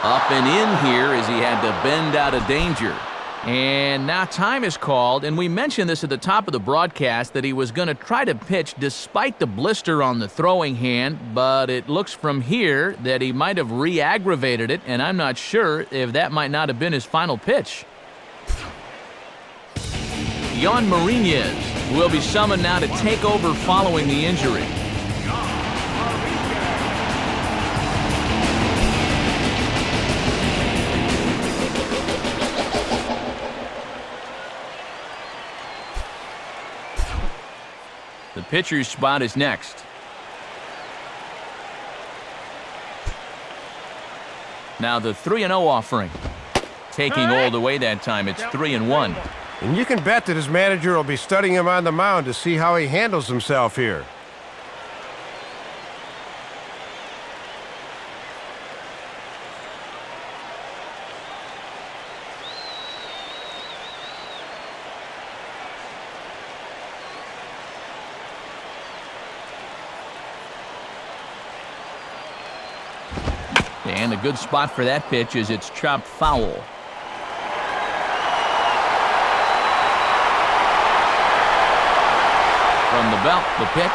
Up and in here as he had to bend out of danger. And now time is called, and we mentioned this at the top of the broadcast that he was going to try to pitch despite the blister on the throwing hand, but it looks from here that he might have re-aggravated it, and I'm not sure if that might not have been his final pitch. Yon Marinez will be summoned now to take over following the injury. The pitcher's spot is next. Now the 3-0 offering. Taking all the way that time, it's 3-1. And you can bet that his manager will be studying him on the mound to see how he handles himself here. And a good spot for that pitch is it's chopped foul. From the belt, the pitch.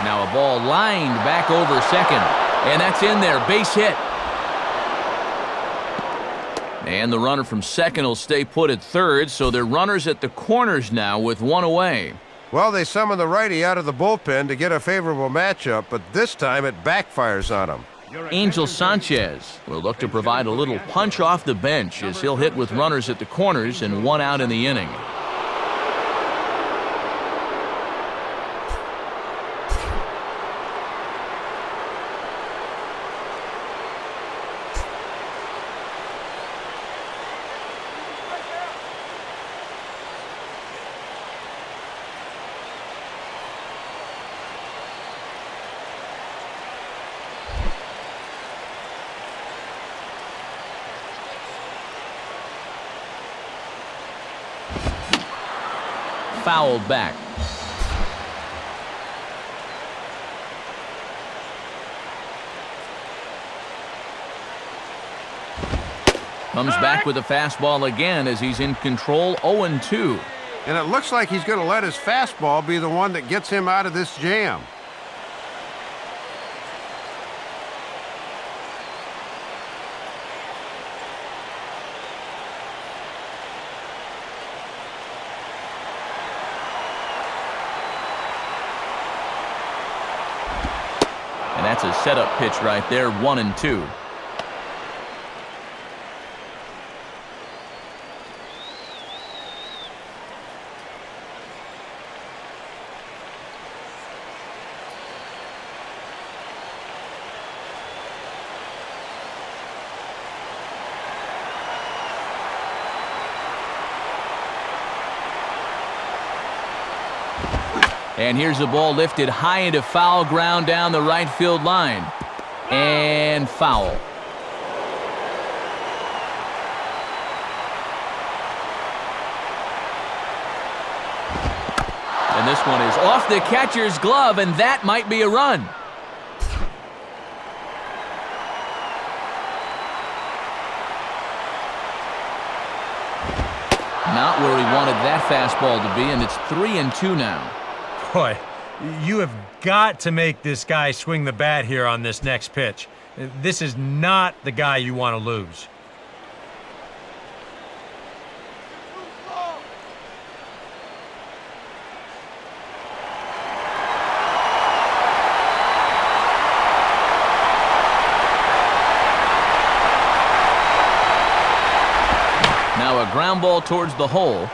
Now a ball lined back over second. And that's in there, base hit. And the runner from second will stay put at third, so they're runners at the corners now with 1 away. Well, they summon the righty out of the bullpen to get a favorable matchup, but this time it backfires on him. Angel Sanchez will look to provide a little punch off the bench as he'll hit with runners at the corners and 1 out in the inning. Fouled back. Comes back with a fastball again as he's in control, 0-2. And it looks like he's going to let his fastball be the one that gets him out of this jam. And that's a setup pitch right there, 1-2. And here's the ball lifted high into foul ground down the right field line. And foul. And this one is off the catcher's glove, and that might be a run. Not where he wanted that fastball to be, and it's 3-2 now. Boy, you have got to make this guy swing the bat here on this next pitch. This is not the guy you want to lose. Now a ground ball towards the hole.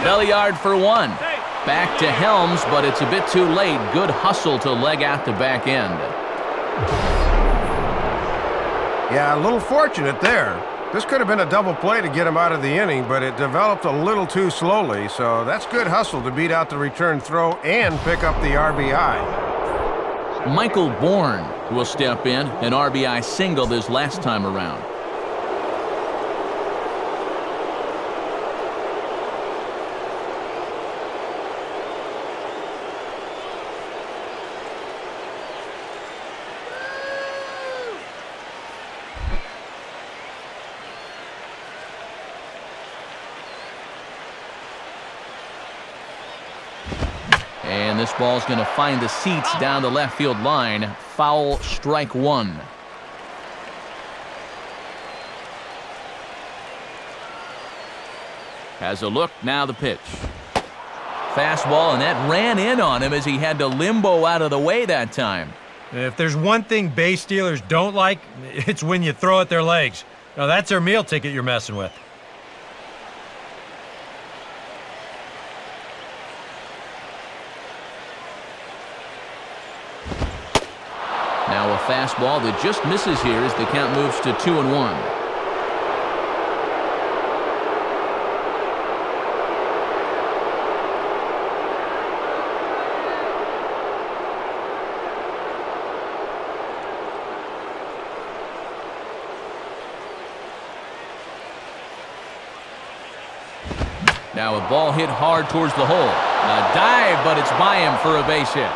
Belly yard for 1. Back to Helms, but it's a bit too late. Good hustle to leg out the back end. Yeah, a little fortunate there. This could have been a double play to get him out of the inning, but it developed a little too slowly, so that's good hustle to beat out the return throw and pick up the RBI. Michael Bourne will step in, an RBI single this last time around. And this ball's going to find the seats down the left field line. Foul, strike 1. Has a look, now the pitch. Fastball, and that ran in on him as he had to limbo out of the way that time. If there's one thing base stealers don't like, it's when you throw at their legs. Now, that's their meal ticket you're messing with. Now a fastball that just misses here as the count moves to 2-1. Now a ball hit hard towards the hole. A dive, but it's by him for a base hit.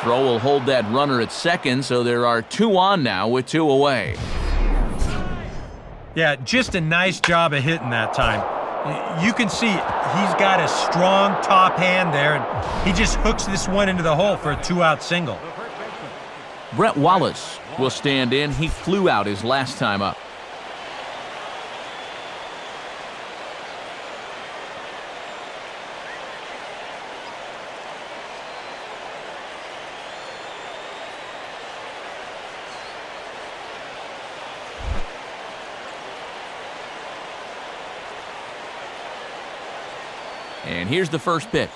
Throw will hold that runner at second, so there are 2 on now with 2 away. Yeah, just a nice job of hitting that time. You can see he's got a strong top hand there, and he just hooks this one into the hole for a 2-out single. Brett Wallace will stand in. He flew out his last time up. And here's the first pitch.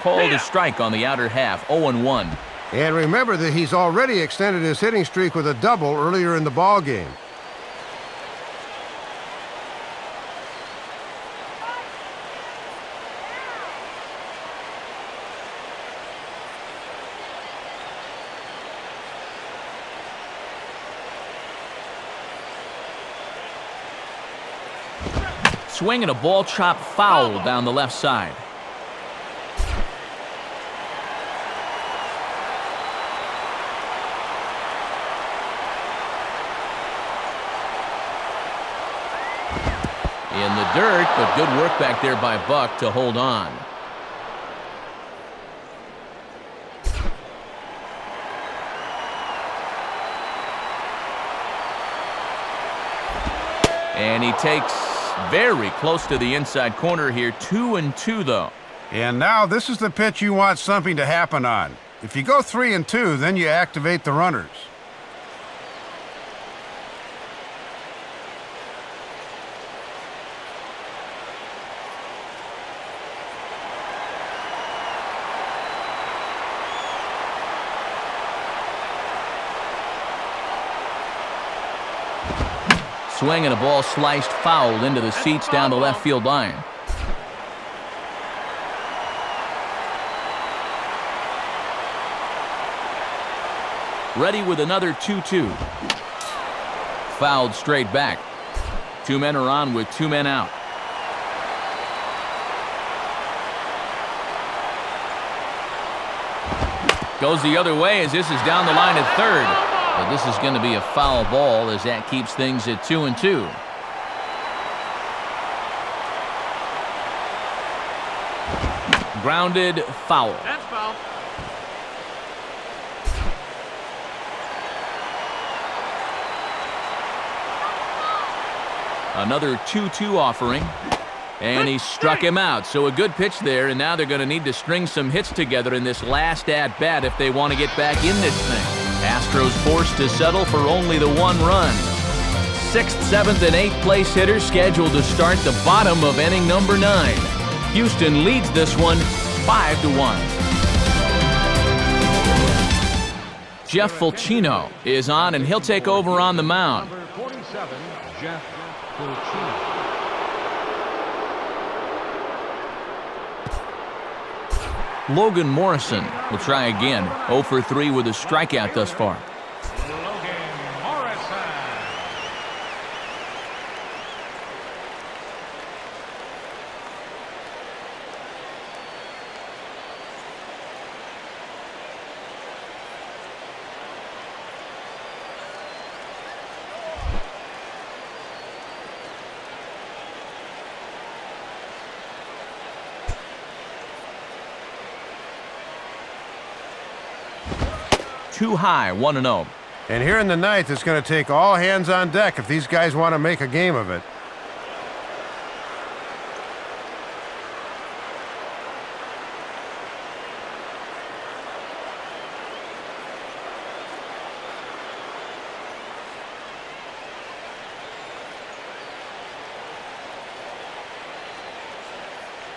Called a strike on the outer half, 0-1. And remember that he's already extended his hitting streak with a double earlier in the ball game. Swing and a ball chopped foul down the left side. In the dirt, but good work back there by Buck to hold on. And he takes very close to the inside corner here. 2-2 though. And now this is the pitch you want something to happen on. If you go 3-2, then you activate the runners. Swing and a ball sliced foul into the seats down the left field line. Ready with another 2-2. Fouled straight back. 2 men are on with 2 men out. Goes the other way as this is down the line at third. But this is going to be a foul ball as that keeps things at 2-2. Grounded foul. That's foul. Another 2-2 offering. And he struck him out. So a good pitch there, and now they're going to need to string some hits together in this last at-bat if they want to get back in this thing. Astros forced to settle for only the 1 run. 6th, 7th, and 8th place hitters scheduled to start the bottom of inning number 9. Houston leads this one 5-1. Jeff Fulcino is on, and he'll take over on the mound. Number 47, Jeff Fulcino. Logan Morrison will try again. 0 for 3 with a strikeout thus far. Logan Morrison. Too high, 1-0. And here in the 9th, it's going to take all hands on deck if these guys want to make a game of it.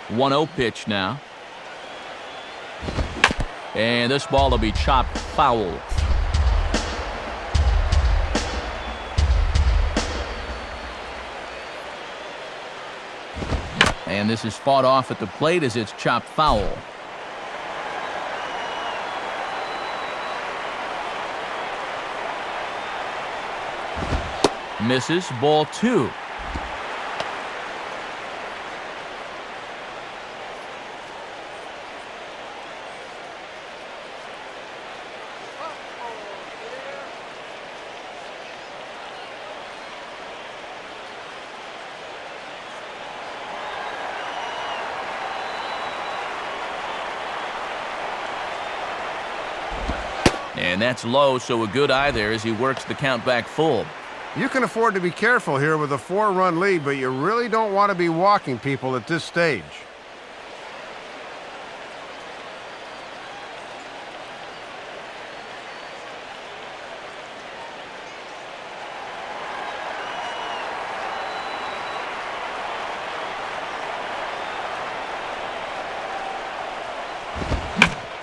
One 1-0 pitch now. And this ball will be chopped foul. And this is fought off at the plate as it's chopped foul. Misses, ball 2. And that's low, so a good eye there as he works the count back full. You can afford to be careful here with a 4-run lead, but you really don't want to be walking people at this stage.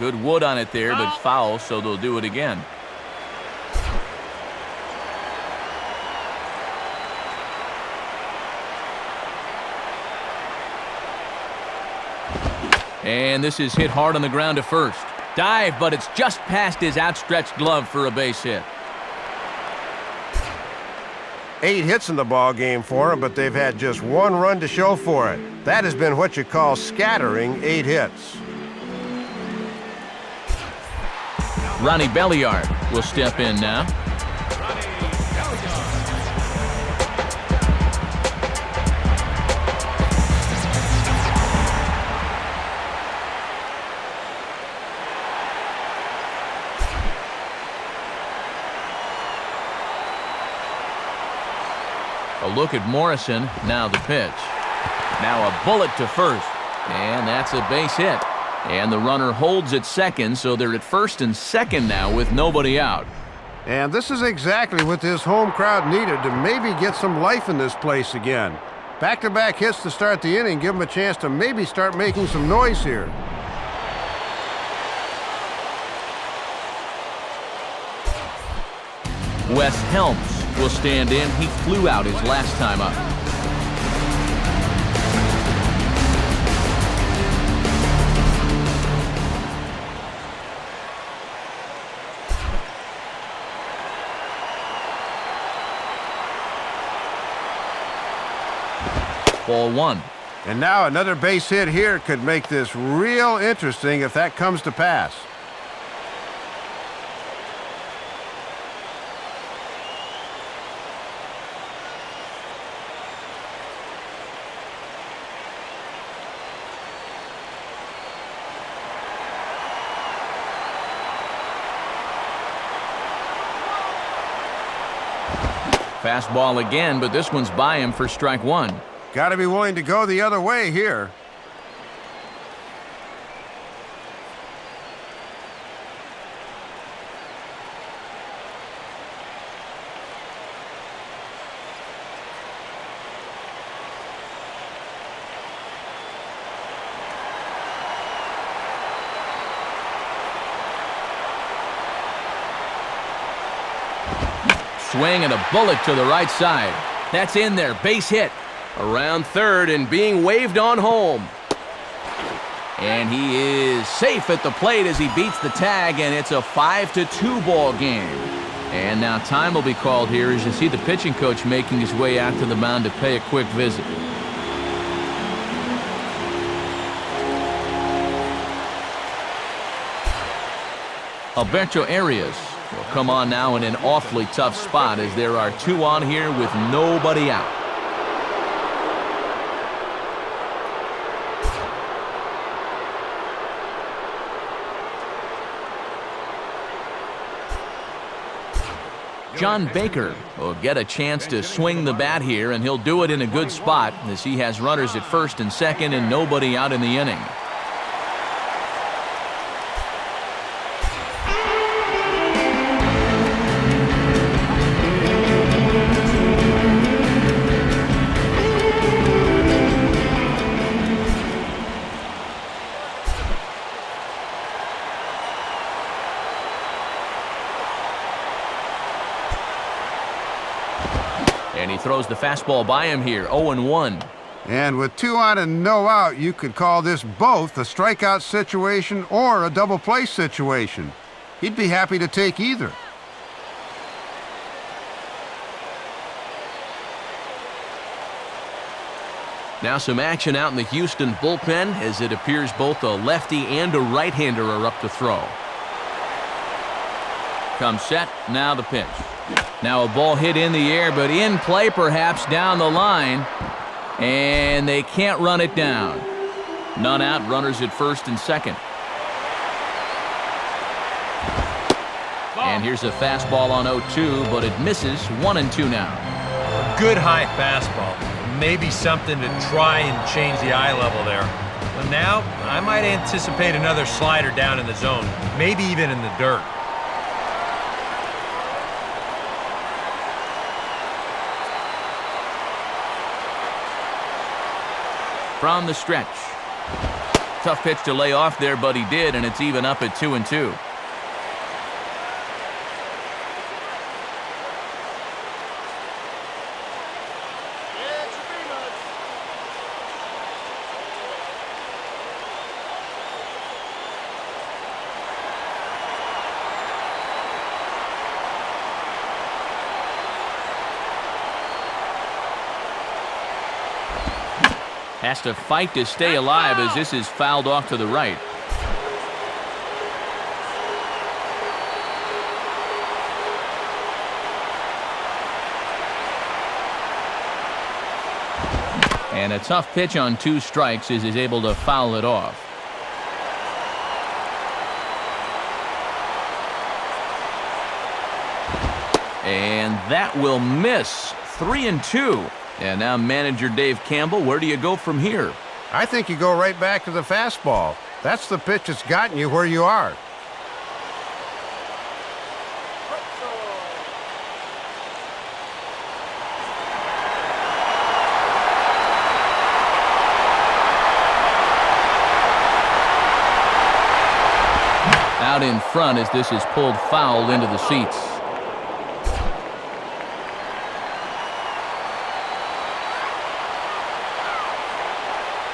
Good wood on it there, but foul, so they'll do it again. And this is hit hard on the ground to first. Dive, but it's just past his outstretched glove for a base hit. 8 hits in the ball game for them, but they've had just 1 run to show for it. That has been what you call scattering 8 hits. Ronnie Belliard will step in now. A look at Morrison, now the pitch. Now a bullet to first, and that's a base hit. And the runner holds at second, so they're at first and second now with nobody out. And this is exactly what this home crowd needed to maybe get some life in this place again. Back-to-back hits to start the inning, give them a chance to maybe start making some noise here. Wes Helms will stand in. He flew out his last time up. Ball 1. And now another base hit here could make this real interesting if that comes to pass. Fastball again, but this one's by him for strike 1. Got to be willing to go the other way here. Swing and a bullet to the right side. That's in there, base hit. Around third and being waved on home. And he is safe at the plate as he beats the tag, and it's a 5-2 ball game. And now time will be called here as you see the pitching coach making his way out to the mound to pay a quick visit. Alberto Arias will come on now in an awfully tough spot as there are 2 on here with nobody out. John Baker will get a chance to swing the bat here, and he'll do it in a good spot as he has runners at first and second and nobody out in the inning. And he throws the fastball by him here, 0-1. And with 2 on and no out, you could call this both a strikeout situation or a double play situation. He'd be happy to take either. Now some action out in the Houston bullpen as it appears both a lefty and a right-hander are up to throw. Comes set, now the pitch. Now a ball hit in the air, but in play perhaps down the line. And they can't run it down. None out, runners at first and second. And here's a fastball on 0-2, but it misses. 1-2 now. A good high fastball. Maybe something to try and change the eye level there. But now, I might anticipate another slider down in the zone, maybe even in the dirt. From the stretch. Tough pitch to lay off there, but he did, and it's even up at 2-2. Has to fight to stay alive as this is fouled off to the right. And a tough pitch on 2 strikes as he's able to foul it off. And that will miss. 3-2. And now manager Dave Campbell, where do you go from here? I think you go right back to the fastball. That's the pitch that's gotten you where you are. Out in front as this is pulled foul into the seats.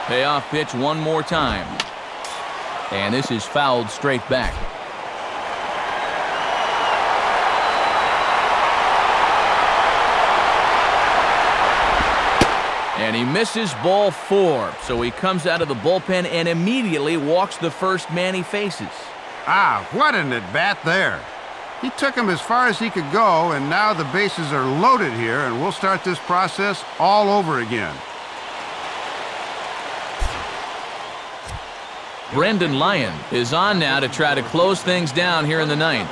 Payoff pitch one more time. And this is fouled straight back. And he misses ball 4. So he comes out of the bullpen and immediately walks the first man he faces. Ah, what an at-bat there. He took him as far as he could go, and now the bases are loaded here, and we'll start this process all over again. Brendan Lyon is on now to try to close things down here in the 9th.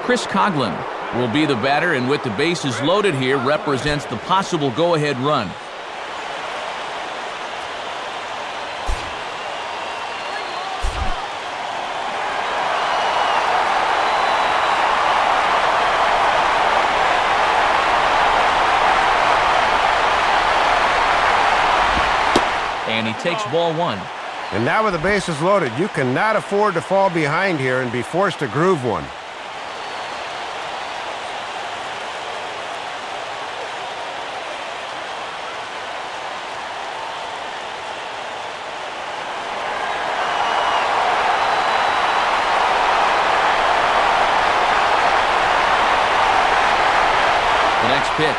Chris Coughlin will be the batter, and with the bases loaded here, represents the possible go-ahead run. And he takes ball 1. And now with the bases loaded, you cannot afford to fall behind here and be forced to groove one. The next pitch.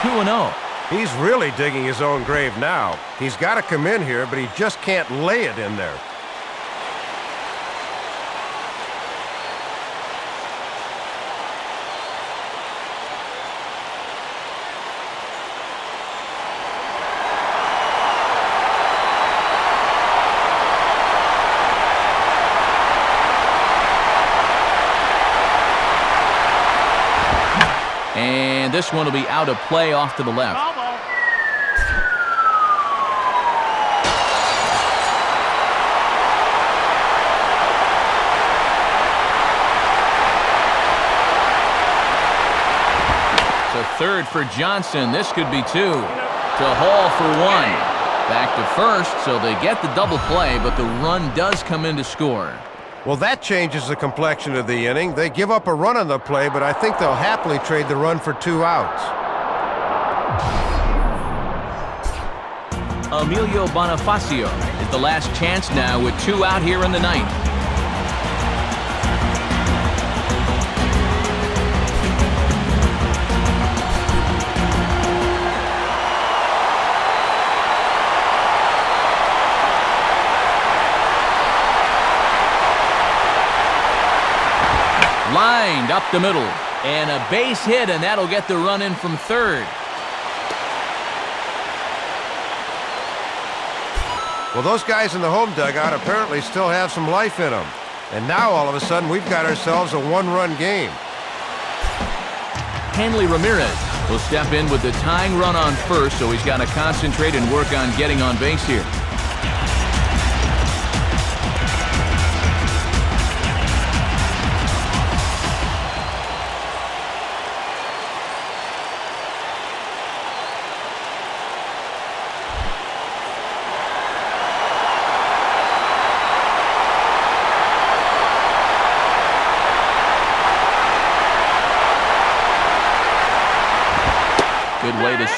2-0. He's really digging his own grave now. He's got to come in here, but he just can't lay it in there. And this one will be out of play off to the left. So third for Johnson. This could be 2. To Hall for 1. Back to first, so they get the double play, but the run does come in to score. Well, that changes the complexion of the inning. They give up a run on the play, but I think they'll happily trade the run for 2 outs. Emilio Bonifacio is the last chance now with 2 out here in the 9th. Lined up the middle, and a base hit, and that'll get the run in from third. Well, those guys in the home dugout apparently still have some life in them. And now, all of a sudden, we've got ourselves a 1-run game. Hanley Ramirez will step in with the tying run on first, so he's got to concentrate and work on getting on base here.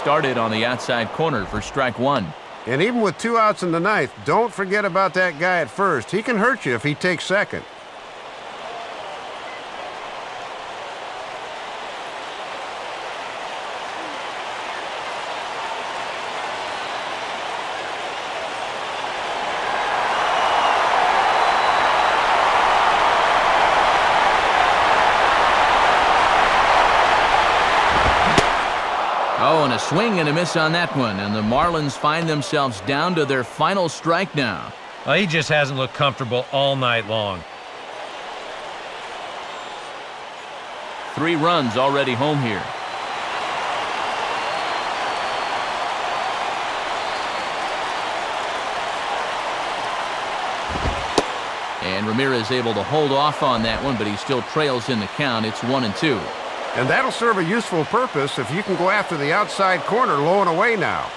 started on the outside corner for strike one. And even with 2 outs in the ninth, don't forget about that guy at first. He can hurt you if he takes second. Oh, and a swing and a miss on that one, and the Marlins find themselves down to their final strike now. Well, he just hasn't looked comfortable all night long. 3 runs already home here. And Ramirez able to hold off on that one, but he still trails in the count. It's 1-2. And that'll serve a useful purpose if you can go after the outside corner low and away now.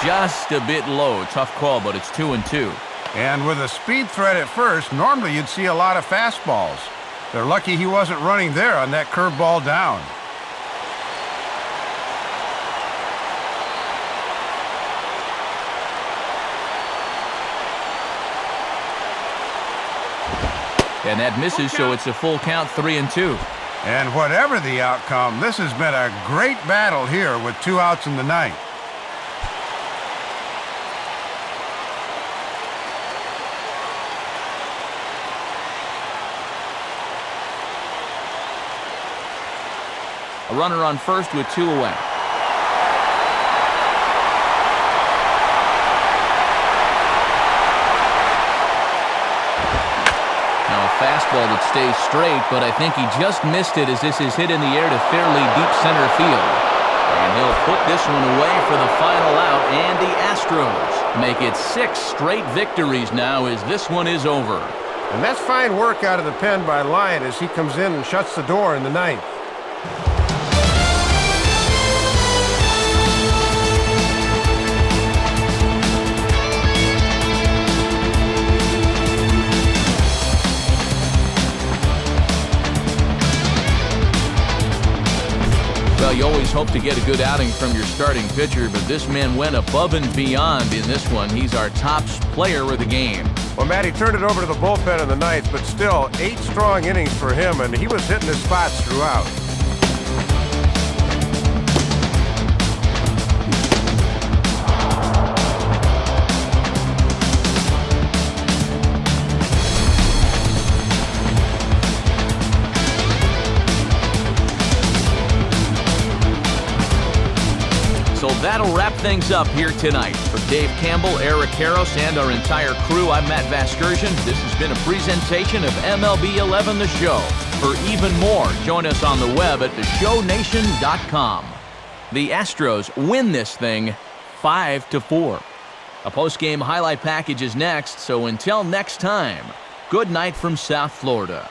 Just a bit low. Tough call, but it's 2-2. And with a speed threat at first, normally you'd see a lot of fastballs. They're lucky he wasn't running there on that curveball down. And that misses, so it's a full count, 3-2. And whatever the outcome, this has been a great battle here with 2 outs in the ninth. A runner on first with 2 away. Now a fastball that stays straight, but I think he just missed it as this is hit in the air to fairly deep center field. And he'll put this one away for the final out, and the Astros make it 6 straight victories now as this one is over. And that's fine work out of the pen by Lyon as he comes in and shuts the door in the ninth. Well, you always hope to get a good outing from your starting pitcher, but this man went above and beyond in this one. He's our top player of the game. Well, Matt, he turned it over to the bullpen in the ninth, but still 8 strong innings for him, and he was hitting his spots throughout. So that'll wrap things up here tonight. For Dave Campbell, Eric Harros, and our entire crew, I'm Matt Vasgersian. This has been a presentation of MLB 11 The Show. For even more, join us on the web at theshownation.com. The Astros win this thing 5-4. A post-game highlight package is next, so until next time, good night from South Florida.